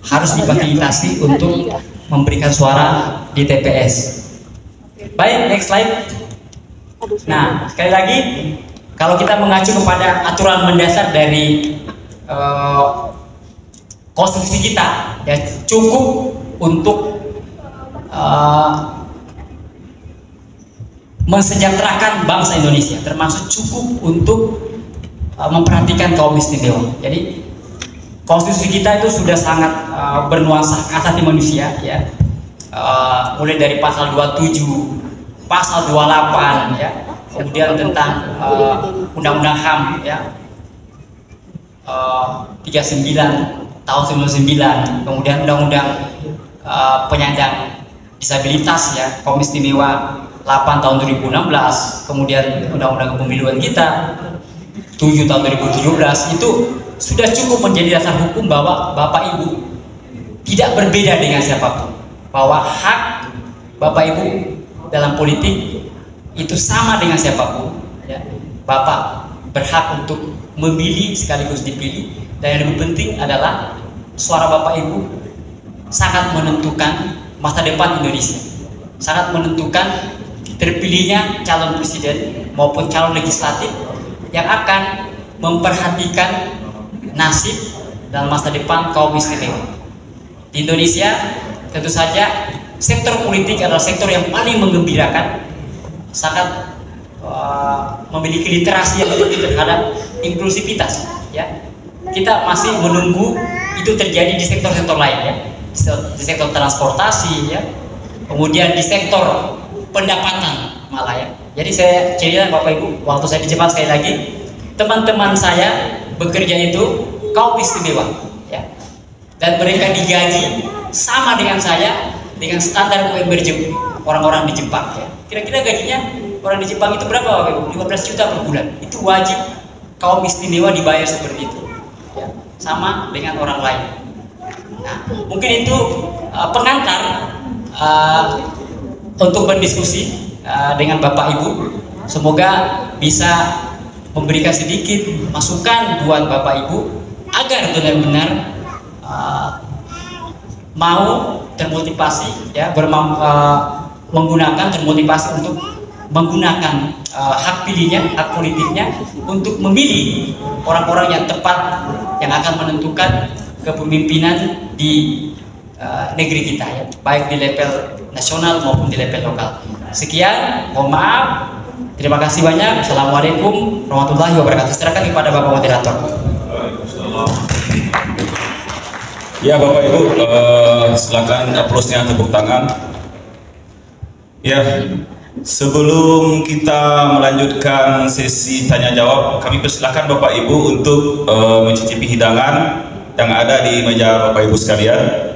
harus difasilitasi untuk memberikan suara di TPS. Baik, next slide. Nah, sekali lagi kalau kita mengacu kepada aturan mendasar dari konstitusi kita, ya cukup untuk mensejahterakan bangsa Indonesia, termasuk cukup untuk memperhatikan kaum istimewa. Jadi konstitusi kita itu sudah sangat bernuansa hak asasi manusia ya, mulai dari pasal 27, pasal 28 ya, kemudian tentang undang-undang HAM ya, 39 tahun 99, kemudian undang-undang penyandang disabilitas ya, kaum istimewa 8 tahun 2016, kemudian undang-undang kepemiluan kita 7 tahun 2017. Itu sudah cukup menjadi dasar hukum bahwa Bapak Ibu tidak berbeda dengan siapapun, bahwa hak Bapak Ibu dalam politik itu sama dengan siapapun ya. Bapak berhak untuk memilih sekaligus dipilih, dan yang lebih penting adalah suara Bapak Ibu sangat menentukan masa depan Indonesia, sangat menentukan terpilihnya calon presiden maupun calon legislatif yang akan memperhatikan nasib dan masa depan kaum istimewa. Di Indonesia tentu saja sektor politik adalah sektor yang paling menggembirakan, sangat memiliki literasi yang tinggi terhadap inklusivitas ya. Kita masih menunggu itu terjadi di sektor-sektor lain ya, di sektor transportasi ya, kemudian di sektor pendapatan malah ya. Jadi saya cerita Bapak Ibu, waktu saya di Jepang, sekali lagi teman-teman saya bekerja itu kaum istimewa ya, dan mereka digaji sama dengan saya, dengan standar UMR orang-orang di Jepang ya. Kira-kira gajinya orang di Jepang itu berapa Bapak Ibu? 15 juta per bulan. Itu wajib kaum istimewa dibayar seperti itu ya, sama dengan orang lain. Nah, mungkin itu pengantar untuk berdiskusi dengan Bapak Ibu. Semoga bisa memberikan sedikit masukan buat Bapak Ibu agar benar-benar mau termotivasi ya, menggunakan termotivasi untuk menggunakan hak pilihnya, hak politiknya untuk memilih orang-orang yang tepat yang akan menentukan kepemimpinan di negeri kita ya, baik di level nasional maupun di level lokal. Sekian, mohon maaf. Terima kasih banyak. Assalamualaikum warahmatullahi wabarakatuh. Silakan kepada Bapak Moderator. Ya Bapak Ibu, silakan aplausnya, tepuk tangan. Ya, sebelum kita melanjutkan sesi tanya jawab, kami persilakan Bapak Ibu untuk mencicipi hidangan yang ada di meja Bapak Ibu sekalian.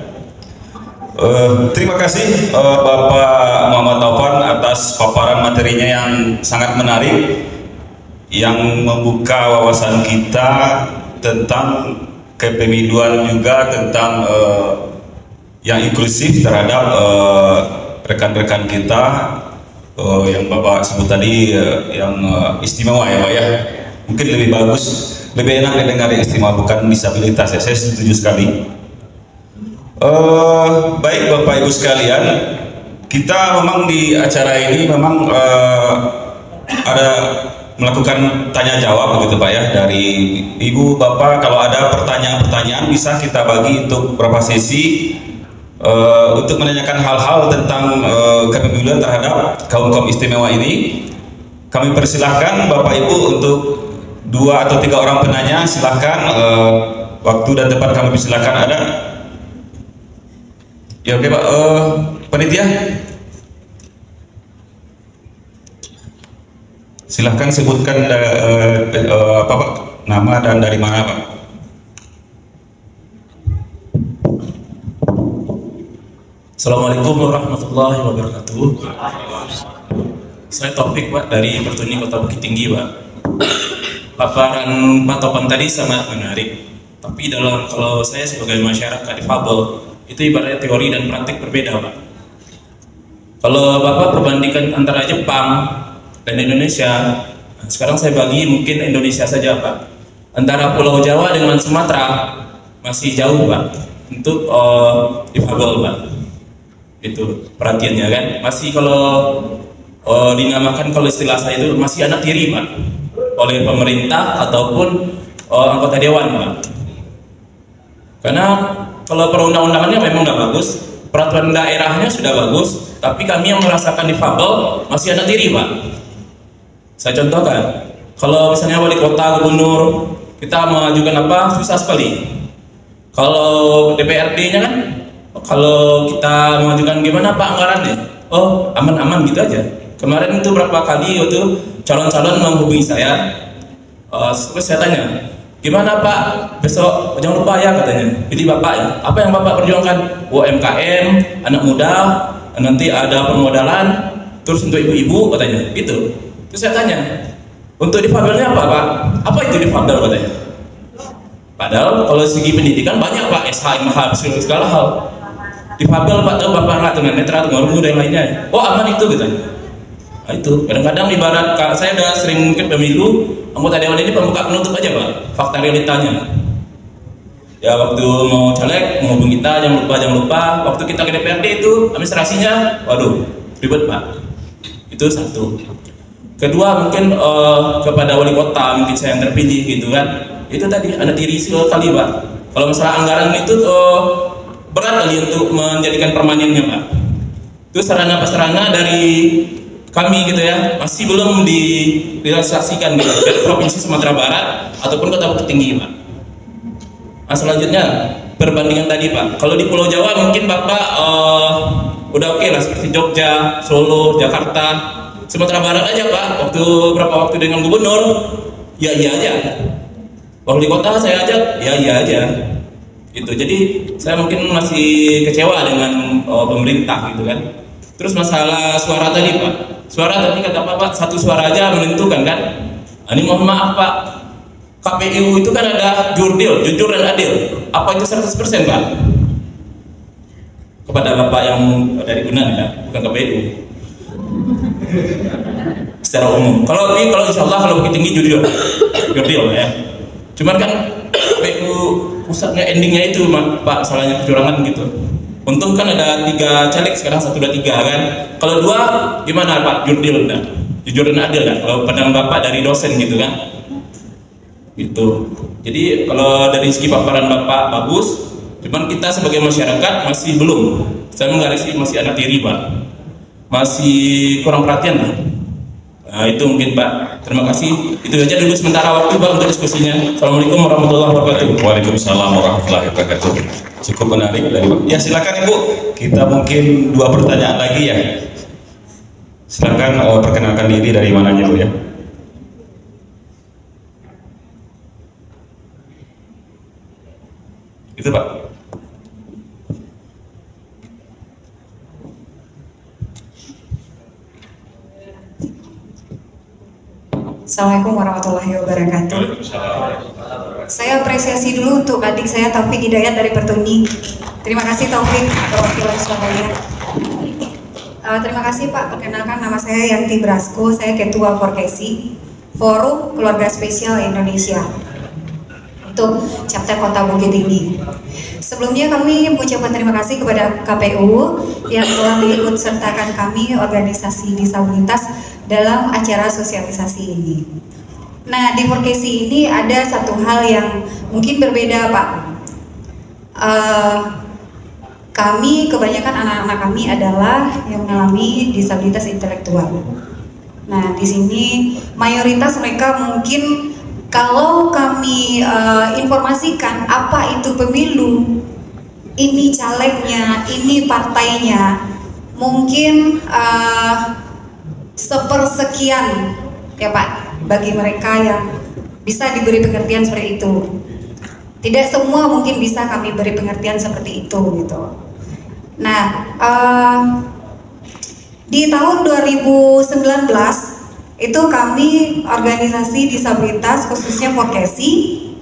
Terima kasih Bapak Muhammad Taufan atas paparan materinya yang sangat menarik, yang membuka wawasan kita tentang kepemiluan, juga tentang yang inklusif terhadap rekan-rekan kita yang Bapak sebut tadi, yang istimewa ya Pak ya. Mungkin lebih bagus, lebih enak didengar yang istimewa, bukan disabilitas ya. Saya setuju sekali. Baik Bapak Ibu sekalian, kita memang di acara ini memang ada melakukan tanya jawab begitu Pak ya, dari Ibu Bapak. Kalau ada pertanyaan-pertanyaan bisa kita bagi untuk beberapa sesi untuk menanyakan hal-hal tentang kepemiluan terhadap kaum istimewa ini. Kami persilahkan Bapak Ibu untuk 2 atau 3 orang penanya, silahkan. Waktu dan tempat kami persilahkan ada. Ya oke Pak, panitia silahkan sebutkan apa Pak, nama dan dari mana Pak. Assalamualaikum warahmatullahi wabarakatuh. Saya Taufik Pak dari Pertuni Kota Bukit Tinggi Pak. Paparan Pak Topan tadi sangat menarik. Tapi kalau saya sebagai masyarakat difabel itu ibaratnya teori dan praktik berbeda Pak. Kalau Bapak perbandingkan antara Jepang dan Indonesia, sekarang saya bagi mungkin Indonesia saja Pak. Antara Pulau Jawa dengan Sumatera masih jauh Pak untuk difabel Pak. Itu perhatiannya kan. Masih kalau dinamakan, kalau istilah saya itu masih anak tiri Pak, oleh pemerintah ataupun anggota dewan Pak. Karena kalau perundang-undangannya memang nggak bagus, peraturan daerahnya sudah bagus, tapi kami yang merasakan difabel masih anak tiri Pak. Saya contohkan, kalau misalnya wali kota, gubernur, kita mengajukan apa, susah sekali. Kalau DPRD-nya kan, kalau kita mengajukan gimana Pak anggarannya? Oh aman-aman gitu aja. Kemarin itu berapa kali waktu calon-calon menghubungi saya, terus saya tanya, gimana Pak besok jangan lupa ya katanya. Jadi Bapak ya, apa yang Bapak perjuangkan? UMKM, anak muda, nanti ada permodalan, terus untuk ibu-ibu katanya, gitu. Terus saya tanya, untuk difabelnya apa Pak? Apa itu difabel katanya? Padahal kalau segi pendidikan banyak Pak, SH, MH, segala hal. Difabel Pak, tahu Bapak nggak tunanetra, tunggal muda yang lainnya? Oh aman itu katanya. Nah, itu kadang-kadang ibarat saya udah sering mungkin pemilu, anggota dewan ini pembuka penutup aja Pak, fakta realitanya. Ya waktu mau caleg menghubungi kita, jangan lupa. Waktu kita ke DPRD itu administrasinya, waduh ribet Pak. Itu satu. Kedua mungkin kepada wali kota, mungkin saya yang terpilih gitu kan. Itu tadi anak tiri sekali Pak. Kalau masalah anggaran itu berat kali untuk menjadikan permanennya Pak. Itu sarana-prasarana dari kami gitu ya, masih belum direalisasikan gitu, dari Provinsi Sumatera Barat ataupun Kota Bukit Tinggi Pak. Nah selanjutnya perbandingan tadi Pak, kalau di Pulau Jawa mungkin Bapak udah oke lah, seperti Jogja, Solo, Jakarta. Sumatera Barat aja Pak, berapa waktu dengan gubernur, ya iya aja. Wali kota saya ajak, ya iya aja. Gitu. Jadi saya mungkin masih kecewa dengan pemerintah gitu kan. Terus masalah suara tadi Pak, suara tadi kata Pak, satu suara aja menentukan kan. Ini mohon maaf Pak, KPU itu kan ada jurdil, jujur dan adil. Apa itu 100% Pak? Kepada Bapak yang dari UNAN ya, bukan KPU. Secara umum. Kalau insya Allah kalau Bukit Tinggi jurdil ya. Cuman kan KPU pusatnya endingnya itu Pak, salahnya kecurangan gitu. Untung kan ada 3 caleg, sekarang 1, 2, 3 kan. Kalau 2 gimana Pak? Jurdil enggak? Jujur dan adil kan? Kalau pandangan Bapak dari dosen gitu kan? Gitu. Jadi kalau dari segi paparan Bapak bagus, cuman kita sebagai masyarakat masih belum. Saya menggarisbawahi masih anak tiri Pak. Masih kurang perhatian lah. Nah itu mungkin Pak. Terima kasih. Itu saja dulu sementara waktu Pak untuk diskusinya. Assalamualaikum warahmatullahi wabarakatuh. Waalaikumsalam warahmatullahi wabarakatuh. Cukup menarik dari Pak. Ya silakan Ibu. Kita mungkin 2 pertanyaan lagi ya. Silakan perkenalkan diri dari mananya Bu ya. Itu Pak. Assalamualaikum warahmatullahi wabarakatuh. Saya apresiasi dulu untuk adik saya Taufik Hidayat dari Pertuni. Terima kasih Taufik, perwakilan Surabaya. Terima kasih Pak, perkenalkan nama saya Yanti Brasko, saya Ketua Forkesi, Forum Keluarga Spesial Indonesia untuk chapter Kota Bukit Tinggi. Sebelumnya kami mengucapkan terima kasih kepada KPU yang telah mengikut sertakan kami organisasi disabilitas dalam acara sosialisasi ini. Nah, di Forkesi ini ada satu hal yang mungkin berbeda Pak. Kami, kebanyakan anak-anak kami adalah yang mengalami disabilitas intelektual. Nah, di sini mayoritas mereka mungkin kalau kami informasikan apa itu pemilu, ini calegnya, ini partainya, mungkin sepersekian ya Pak bagi mereka yang bisa diberi pengertian seperti itu. Tidak semua mungkin bisa kami beri pengertian seperti itu gitu. Nah, Di tahun 2019 itu kami organisasi disabilitas khususnya Vokasi,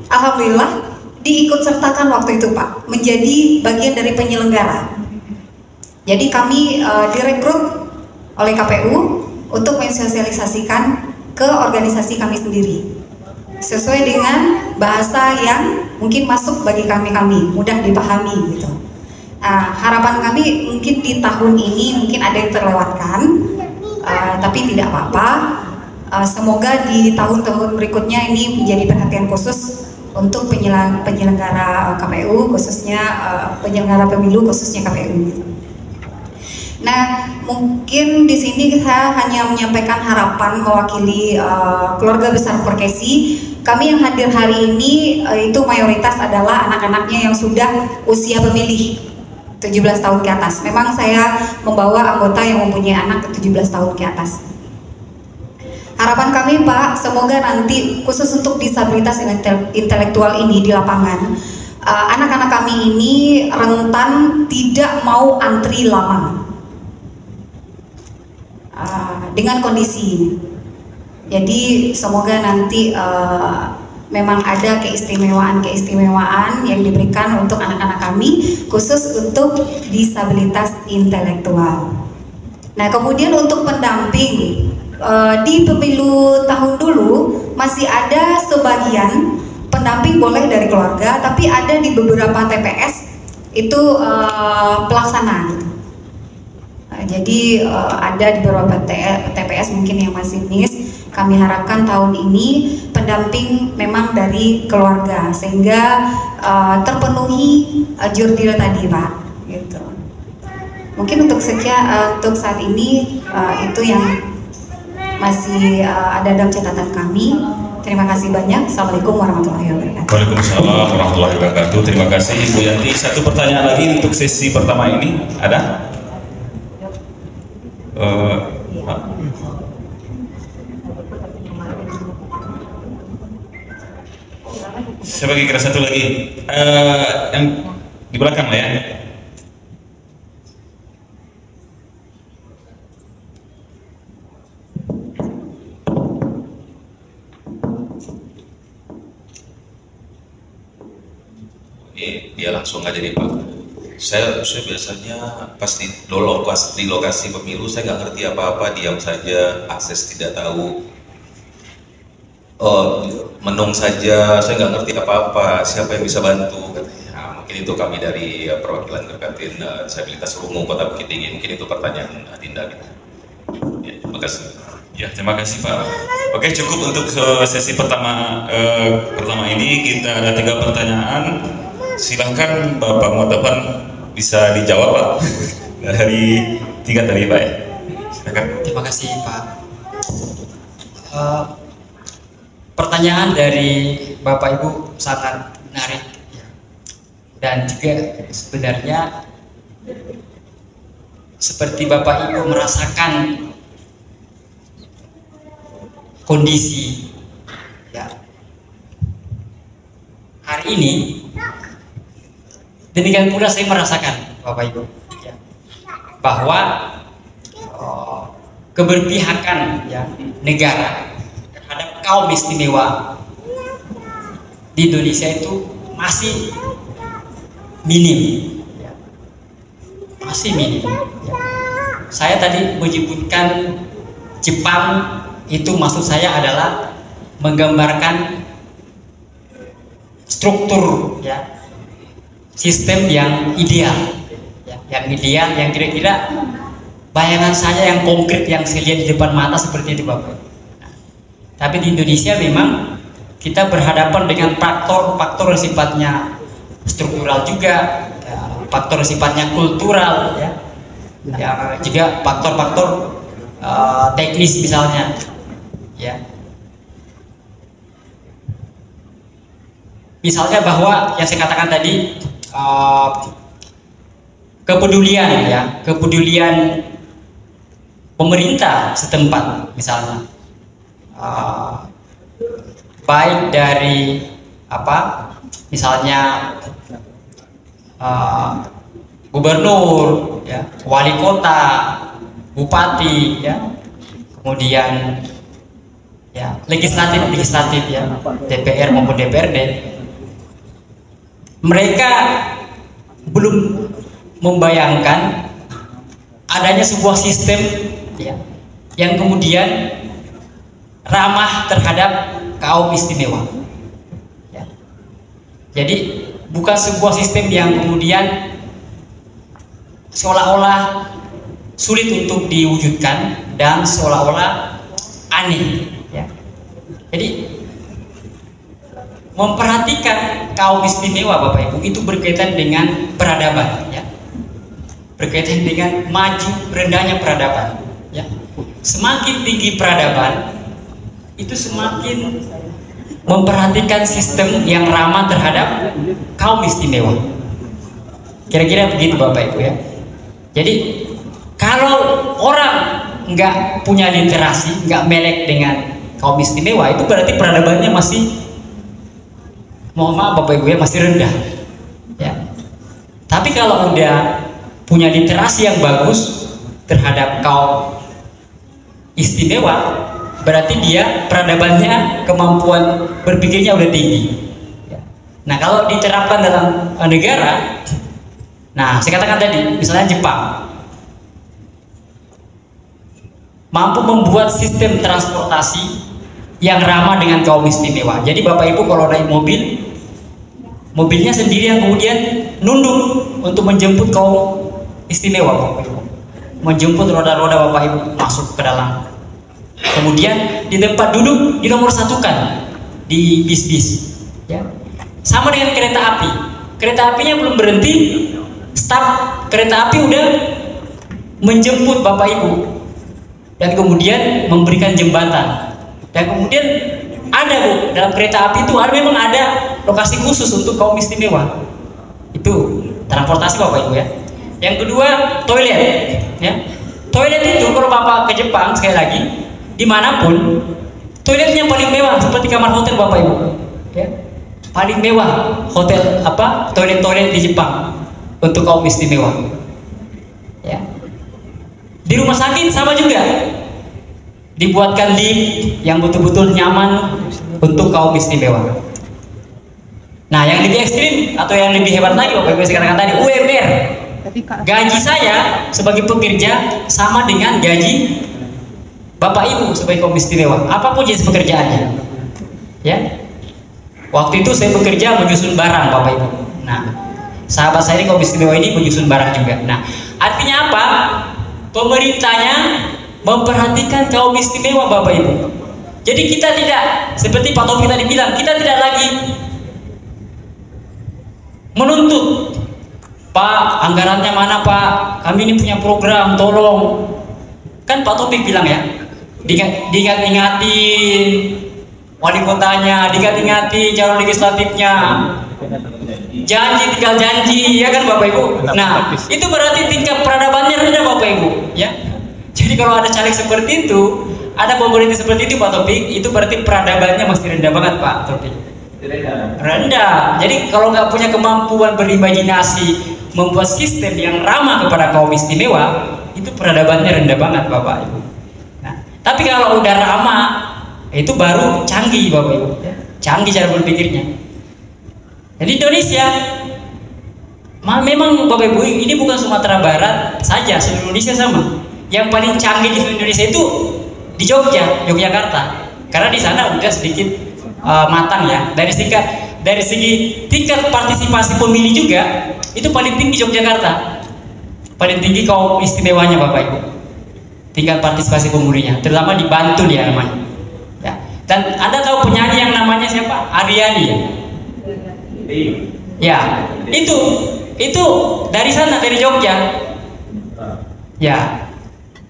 alhamdulillah diikut sertakan waktu itu Pak, menjadi bagian dari penyelenggara. Jadi kami direkrut oleh KPU untuk mensosialisasikan ke organisasi kami sendiri, sesuai dengan bahasa yang mungkin masuk bagi kami mudah dipahami gitu. Nah, harapan kami mungkin di tahun ini mungkin ada yang terlewatkan, tapi tidak apa-apa. Semoga di tahun-tahun berikutnya ini menjadi perhatian khusus untuk penyelenggara KPU, khususnya penyelenggara pemilu khususnya KPU. Nah, mungkin di sini saya hanya menyampaikan harapan mewakili keluarga besar Vokasi. Kami yang hadir hari ini itu mayoritas adalah anak-anaknya yang sudah usia pemilih 17 tahun ke atas. Memang saya membawa anggota yang mempunyai anak 17 tahun ke atas. Harapan kami Pak, semoga nanti khusus untuk disabilitas intelektual ini di lapangan, anak-anak kami ini rentan tidak mau antri lama dengan kondisi. Jadi semoga nanti memang ada keistimewaan yang diberikan untuk anak-anak kami khusus untuk disabilitas intelektual. Nah, kemudian untuk pendamping di pemilu tahun dulu masih ada sebagian pendamping boleh dari keluarga, tapi ada di beberapa TPS itu pelaksana gitu. Jadi ada di beberapa TPS mungkin yang masih miss. Kami harapkan tahun ini pendamping memang dari keluarga sehingga terpenuhi jurdil tadi Pak gitu. Mungkin untuk untuk saat ini itu yang masih ada dalam catatan kami. Terima kasih banyak. Assalamualaikum warahmatullahi wabarakatuh. Waalaikumsalam warahmatullahi wabarakatuh. Terima kasih Ibu Yanti. Satu pertanyaan lagi untuk sesi pertama ini, ada? Siapa kira satu lagi? Yang di belakang lah ya. Dia langsung aja nih Pak. Saya biasanya pas di lokasi pemilu saya nggak ngerti apa-apa, diam saja, akses tidak tahu, menung saja, saya nggak ngerti apa-apa, siapa yang bisa bantu? Nah, mungkin itu kami dari perwakilan Kerkatin Disabilitas Rungu Kota Bukit Tinggi, mungkin itu pertanyaan Dinda. Ya, terima kasih. Ya, terima kasih Pak. Oke, cukup untuk sesi pertama ini. Kita ada 3 pertanyaan. Silahkan Bapak Muatapan bisa dijawab Pak. Dari 3 tadi Pak ya. Silakan. Terima kasih Pak. Pertanyaan dari Bapak Ibu sangat menarik dan juga sebenarnya seperti Bapak Ibu merasakan kondisi ya hari ini, demikian pula saya merasakan Bapak Ibu ya, bahwa keberpihakan ya negara terhadap kaum istimewa di Indonesia itu masih minim ya. Masih minim ya. Saya tadi menyebutkan Jepang, itu maksud saya adalah menggambarkan struktur ya, sistem yang ideal ya, yang kira-kira bayangan saya yang konkret yang saya lihat di depan mata seperti itu Bapak. Tapi di Indonesia memang kita berhadapan dengan faktor-faktor yang sifatnya struktural juga, ya, faktor yang sifatnya kultural ya, juga faktor-faktor teknis misalnya ya. Misalnya bahwa yang saya katakan tadi kepedulian pemerintah setempat misalnya, baik dari misalnya gubernur ya, wali kota bupati, ya, kemudian ya legislatif ya, DPR maupun DPRD, mereka belum membayangkan adanya sebuah sistem ya, yang kemudian ramah terhadap kaum istimewa ya. Jadi bukan sebuah sistem yang kemudian seolah-olah sulit untuk diwujudkan dan seolah-olah aneh ya. Jadi memperhatikan kaum istimewa Bapak Ibu itu berkaitan dengan peradaban ya, berkaitan dengan maju rendahnya peradaban ya. Semakin tinggi peradaban itu semakin memperhatikan sistem yang ramah terhadap kaum istimewa. Kira-kira begitu Bapak Ibu ya. Jadi kalau orang nggak punya literasi, nggak melek dengan kaum istimewa, itu berarti peradabannya masih, mohon maaf Bapak Ibu ya, masih rendah ya. Tapi kalau udah punya literasi yang bagus terhadap kaum istimewa, berarti dia peradabannya, kemampuan berpikirnya udah tinggi ya. Nah kalau diterapkan dalam negara, nah saya katakan tadi misalnya Jepang mampu membuat sistem transportasi yang ramah dengan kaum istimewa. Jadi Bapak Ibu kalau naik mobil, mobilnya sendiri yang kemudian nunduk untuk menjemput kaum istimewa Bapak Ibu, menjemput roda-roda Bapak Ibu masuk ke dalam, kemudian di tempat duduk di nomor satukan di bis-bis ya. Sama dengan kereta api, kereta apinya belum berhenti, stop kereta api udah menjemput Bapak Ibu dan kemudian memberikan jembatan. Dan kemudian ada Bu, dalam kereta api itu memang ada lokasi khusus untuk kaum istimewa. Itu transportasi Bapak Ibu ya. Yang kedua toilet ya. Toilet itu kalau Bapak ke Jepang sekali lagi, dimanapun toiletnya paling mewah seperti kamar hotel Bapak Ibu ya. Paling mewah hotel apa, toilet-toilet di Jepang untuk kaum istimewa ya. Di rumah sakit sama juga, dibuatkan lift yang betul-betul nyaman untuk kaum istimewa. Nah yang lebih ekstrim atau yang lebih hebat lagi Bapak Ibu saya katakan tadi, UMR, gaji saya sebagai pekerja sama dengan gaji Bapak Ibu sebagai kaum istimewa, apapun jenis pekerjaannya ya. Waktu itu saya bekerja menyusun barang Bapak Ibu. Nah sahabat saya ini kaum istimewa ini menyusun barang juga. Nah artinya apa? Pemerintahnya memperhatikan kaum istimewa Bapak Ibu. Jadi kita tidak, seperti Pak Taufik tadi bilang, kita tidak lagi menuntut, Pak anggarannya mana Pak, kami ini punya program, tolong. Kan Pak Taufik bilang ya, diingat-ingatin wali kotanya, diingat-ingatin calon legislatifnya, janji tinggal janji ya kan Bapak Ibu. Nah itu berarti tingkat peradabannya rendah Bapak Ibu ya. Jadi kalau ada caleg seperti itu, ada pemerintah seperti itu Pak Taufik, itu berarti peradabannya masih rendah banget Pak Taufik. Rendah. Jadi kalau nggak punya kemampuan berimajinasi, membuat sistem yang ramah kepada kaum istimewa, itu peradabannya rendah banget Bapak Ibu. Nah, tapi kalau udah ramah, itu baru canggih Bapak Ibu. Canggih cara berpikirnya. Jadi Indonesia, memang Bapak Ibu, ini bukan Sumatera Barat saja, seluruh Indonesia sama. Yang paling canggih di seluruh Indonesia itu di Yogyakarta, karena di sana udah sedikit matang ya. Dari segi tingkat partisipasi pemilih juga itu paling tinggi Yogyakarta, paling tinggi kaum istimewanya Bapak Ibu, tingkat partisipasi pemilihnya, terutama di Bantul ya namanya. Ya. Dan Anda tahu penyanyi yang namanya siapa? Aryani ya. Ya, itu dari sana, dari Jogja. Ya.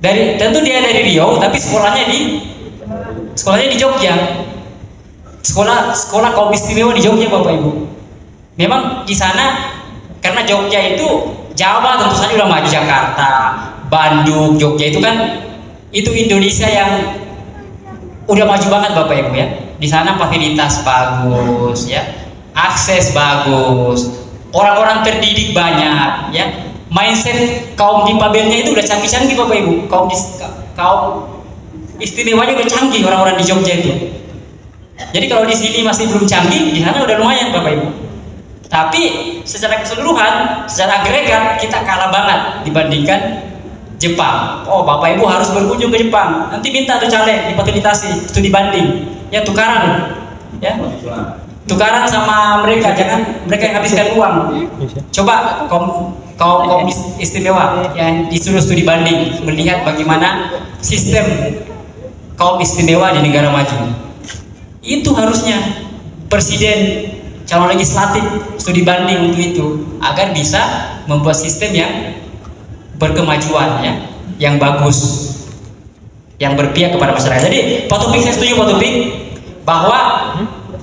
Tentu dia dari Riau, tapi sekolahnya di Jogja. Sekolah kaum istimewa di Jogja Bapak Ibu. Memang di sana karena Jogja itu Jawa tentu saja udah maju, Jakarta, Bandung, Jogja itu kan itu Indonesia yang udah maju banget Bapak Ibu ya. Di sana fasilitas bagus ya, akses bagus, orang-orang terdidik banyak ya, mindset kaum difabelnya itu udah canggih-canggih Bapak Ibu. Kaum istimewanya udah canggih orang-orang di Jogja itu. Jadi kalau di sini masih belum canggih, di sana udah lumayan Bapak Ibu. Tapi secara keseluruhan, secara agregat kita kalah banget dibandingkan Jepang. Oh, Bapak Ibu harus berkunjung ke Jepang. Nanti minta tuh caleg difasilitasi studi banding. Ya tukaran, ya. Tukaran sama mereka, jangan mereka yang habiskan uang. Coba kaum istimewa yang disuruh studi banding melihat bagaimana sistem kaum istimewa di negara maju. Itu harusnya presiden, calon legislatif studi banding untuk itu agar bisa membuat sistem yang berkemajuan, ya, yang bagus, yang berpihak kepada masyarakat. Jadi Pak Taufik, saya setuju Pak Taufik bahwa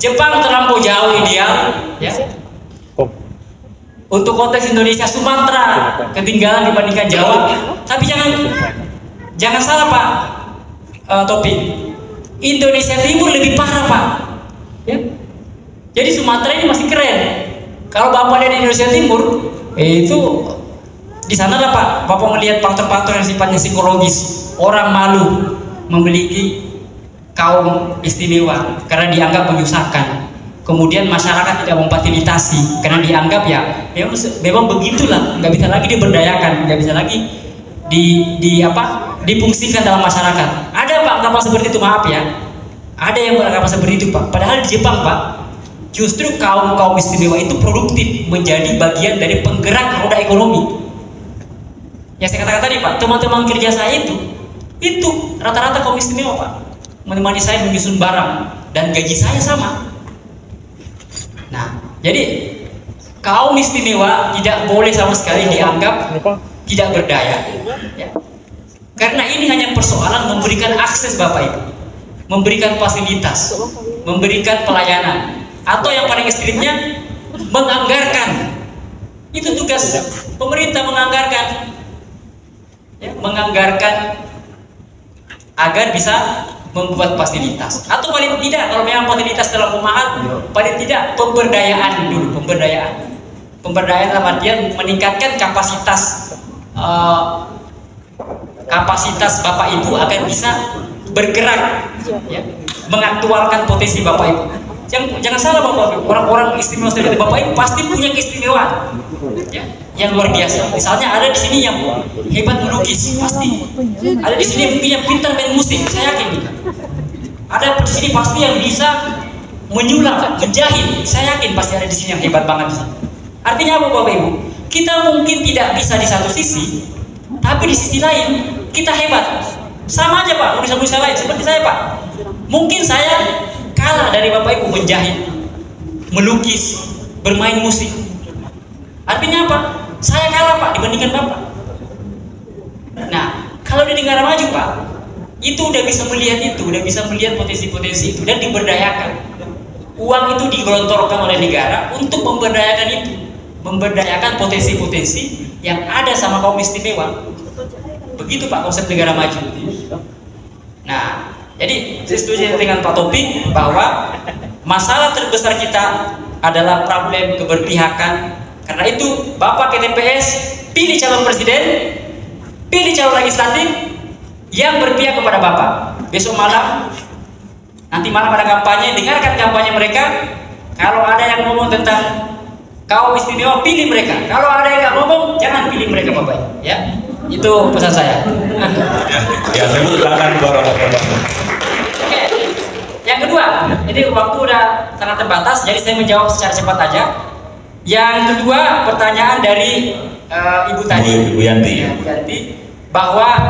Jepang terlampau jauh ideal, ya. Untuk konteks Indonesia, Sumatera ketinggalan dibandingkan Jawa. Tapi jangan salah Pak Taufik, Indonesia Timur lebih parah Pak, ya. Jadi Sumatera ini masih keren. Kalau Bapak lihat Indonesia Timur, itu di sana lah Pak, Bapak melihat faktor-faktor yang sifatnya psikologis. Orang malu memiliki kaum istimewa karena dianggap menyusahkan. Kemudian masyarakat tidak memfasilitasi karena dianggap ya memang begitulah, nggak bisa lagi diberdayakan, nggak bisa lagi difungsikan dalam masyarakat. Ada Pak kapal seperti itu, maaf ya, ada yang beranggapan seperti itu Pak. Padahal di Jepang Pak, justru kaum istimewa itu produktif, menjadi bagian dari penggerak roda ekonomi. Ya saya katakan tadi Pak, teman-teman kerja saya itu rata-rata kaum istimewa Pak, menemani saya menyusun barang dan gaji saya sama. Nah, jadi kaum istimewa tidak boleh sama sekali dianggap tidak berdaya, ya. Karena ini hanya persoalan memberikan akses Bapak Ibu, memberikan fasilitas, memberikan pelayanan, atau yang paling ekstrimnya menganggarkan. Itu tugas pemerintah, menganggarkan, ya, menganggarkan agar bisa membuat fasilitas, atau paling tidak kalau memang fasilitas terlalu mahal, paling tidak pemberdayaan dulu, pemberdayaan dalam artian meningkatkan kapasitas Bapak Ibu agar bisa bergerak, ya, mengaktualkan potensi Bapak Ibu. Jangan salah Bapak Ibu, orang-orang istimewa seperti Bapak Ibu pasti punya keistimewaan, ya, yang luar biasa. Misalnya ada di sini yang hebat melukis, pasti. Ada di sini mungkin yang pintar main musik, saya yakin. Ada di sini pasti yang bisa menyulap, menjahit, saya yakin pasti ada di sini yang hebat banget. Artinya apa Bapak Ibu? Kita mungkin tidak bisa di satu sisi, tapi di sisi lain kita hebat. Sama aja Pak, manusia lain seperti saya Pak. Mungkin saya kalah dari Bapak Ibu menjahit, melukis, bermain musik. Artinya apa? Saya kalah Pak dibandingkan Bapak. Nah, kalau di negara maju Pak, itu udah bisa melihat potensi-potensi itu dan diberdayakan. Uang itu digelontorkan oleh negara untuk memberdayakan itu, memberdayakan potensi-potensi yang ada sama kaum istimewa. Begitu Pak konsep negara maju. Nah, jadi saya setuju dengan Pak Taufik bahwa masalah terbesar kita adalah problem keberpihakan. Karena itu Bapak ke TPS, pilih calon presiden, pilih calon legislatif yang berpihak kepada Bapak. Besok malam, nanti malam ada kampanye, dengarkan kampanye mereka. Kalau ada yang ngomong tentang kaum istimewa, pilih mereka. Kalau ada yang nggak ngomong, jangan pilih mereka Bapak. Ya, itu pesan saya. Ya, saya silakan Bapak. Oke. Yang kedua, jadi waktu udah sangat terbatas, jadi saya menjawab secara cepat aja. Yang kedua, pertanyaan dari Ibu tadi, Bu Yanti, ya, Bu Yanti, bahwa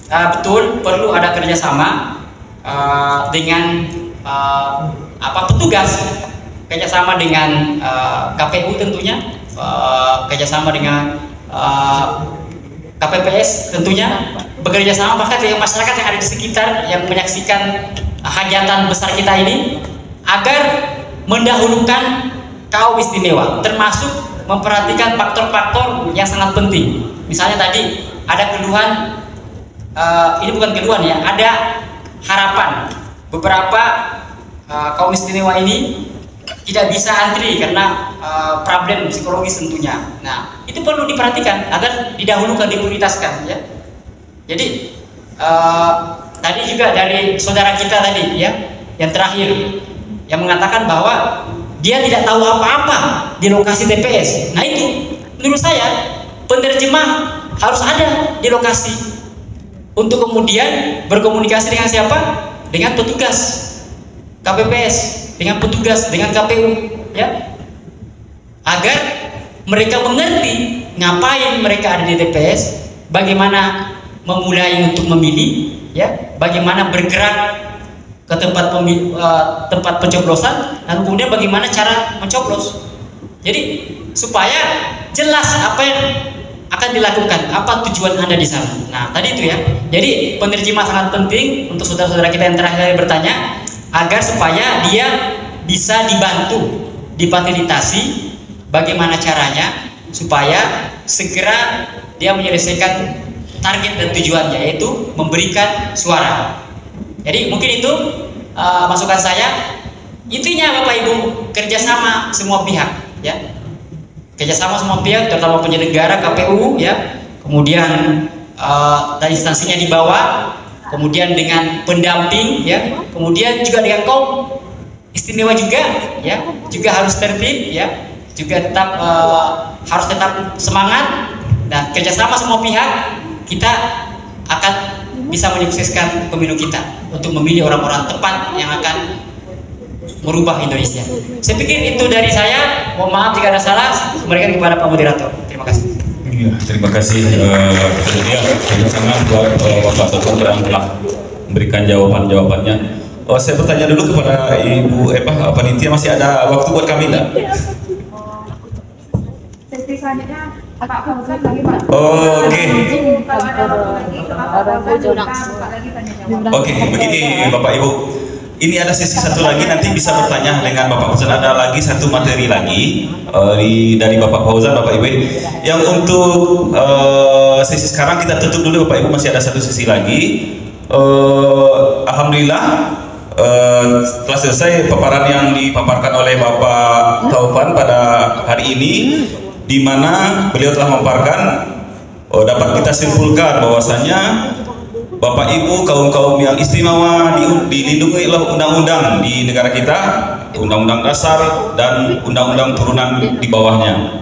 betul perlu ada kerjasama dengan petugas, kerjasama dengan KPU tentunya, kerjasama dengan KPPS tentunya, bekerja sama bahkan dengan masyarakat yang ada di sekitar yang menyaksikan hajatan besar kita ini, agar mendahulukan kaum istimewa, termasuk memperhatikan faktor-faktor yang sangat penting. Misalnya tadi ada keluhan, ini bukan keluhan ya, ada harapan beberapa kaum istimewa ini tidak bisa antri karena problem psikologis tentunya. Nah, itu perlu diperhatikan agar didahulukan, diprioritaskan ya. Jadi tadi juga dari saudara kita tadi ya, yang terakhir yang mengatakan bahwa dia tidak tahu apa-apa di lokasi TPS. Nah itu menurut saya penerjemah harus ada di lokasi untuk kemudian berkomunikasi dengan siapa? Dengan petugas KPPS, dengan petugas, dengan KPU ya, agar mereka mengerti ngapain mereka ada di TPS, bagaimana memulai untuk memilih ya, bagaimana bergerak ke tempat tempat pencoblosan, dan kemudian bagaimana cara mencoblos. Jadi supaya jelas apa yang akan dilakukan, apa tujuan Anda di sana. Nah tadi itu ya, jadi penerjemah sangat penting untuk saudara-saudara kita yang terakhir bertanya, agar supaya dia bisa dibantu, difasilitasi bagaimana caranya supaya segera dia menyelesaikan target dan tujuannya, yaitu memberikan suara. Jadi mungkin itu masukan saya. Intinya Bapak Ibu, kerjasama semua pihak ya, kerjasama semua pihak, terutama penyelenggara KPU ya, kemudian dari instansinya di bawah, kemudian dengan pendamping ya, kemudian juga dengan kaum istimewa juga ya, juga harus tertib ya, juga tetap harus tetap semangat. Dan kerjasama semua pihak, kita akan bisa menyukseskan pemilu kita untuk memilih orang-orang tepat yang akan merubah Indonesia. Saya pikir itu dari saya. Mohon maaf jika ada salah, kembalikan kepada Pak Moderator. Terima kasih. Ya, terima kasih sangat buat Bapak Toto yang telah memberikan jawabannya. Saya bertanya dulu kepada Ibu panitia, masih ada waktu buat kami enggak? Sesi selanjutnya Pak Fauzan lagi Pak. Oke. Oke, begini Bapak Ibu. Ini ada sesi satu lagi, nanti bisa bertanya dengan Bapak Fauzan. Ada lagi satu materi lagi dari Bapak Fauzan, Bapak Ibu. Yang untuk sesi sekarang kita tutup dulu Bapak Ibu, masih ada satu sesi lagi. Alhamdulillah setelah selesai paparan yang dipaparkan oleh Bapak Taufan pada hari ini, di mana beliau telah memaparkan, dapat kita simpulkan bahwasanya Bapak Ibu, kaum-kaum yang istimewa dilindungi oleh undang-undang di negara kita, undang-undang dasar dan undang-undang turunan di bawahnya.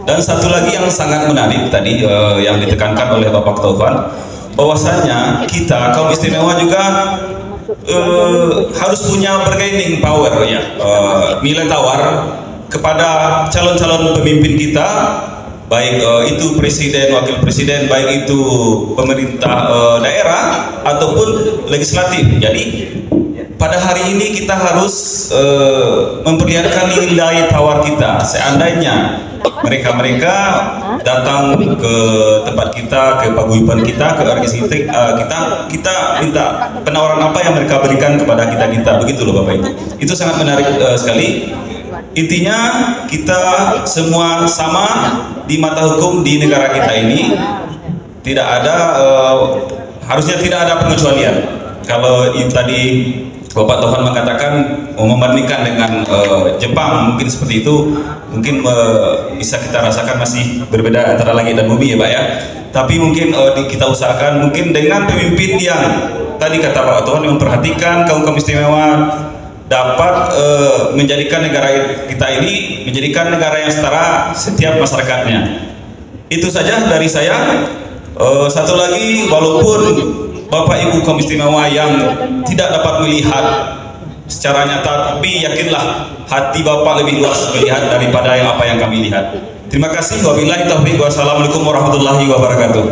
Dan satu lagi yang sangat menarik tadi yang ditekankan oleh Bapak Taufan, bahwasanya kita kaum istimewa juga harus punya bargaining power ya, nilai tawar kepada calon-calon pemimpin kita, baik itu presiden, wakil presiden, baik itu pemerintah daerah ataupun legislatif. Jadi pada hari ini kita harus memperlihatkan nilai tawar kita. Seandainya mereka datang ke tempat kita, ke paguyuban kita, ke organisasi kita minta penawaran apa yang mereka berikan kepada kita. Begitu loh Bapak Ibu. Itu sangat menarik sekali. Intinya kita semua sama di mata hukum di negara kita ini. Tidak ada harusnya tidak ada pengecualian. Kalau tadi Bapak Taufan mengatakan membandingkan dengan Jepang, mungkin seperti itu, mungkin bisa kita rasakan masih berbeda antara langit dan bumi ya Pak ya. Tapi mungkin kita usahakan mungkin dengan pemimpin yang tadi kata Pak Taufan memperhatikan kaum istimewa, dapat menjadikan negara kita ini menjadikan negara yang setara setiap masyarakatnya. Itu saja dari saya. Satu lagi, walaupun Bapak Ibu kaum istimewa yang tidak dapat melihat secara nyata, tapi yakinlah hati Bapak lebih luas melihat daripada apa yang kami lihat. Terima kasih. Wabillahi taufiq. Wassalamualaikum warahmatullahi wabarakatuh.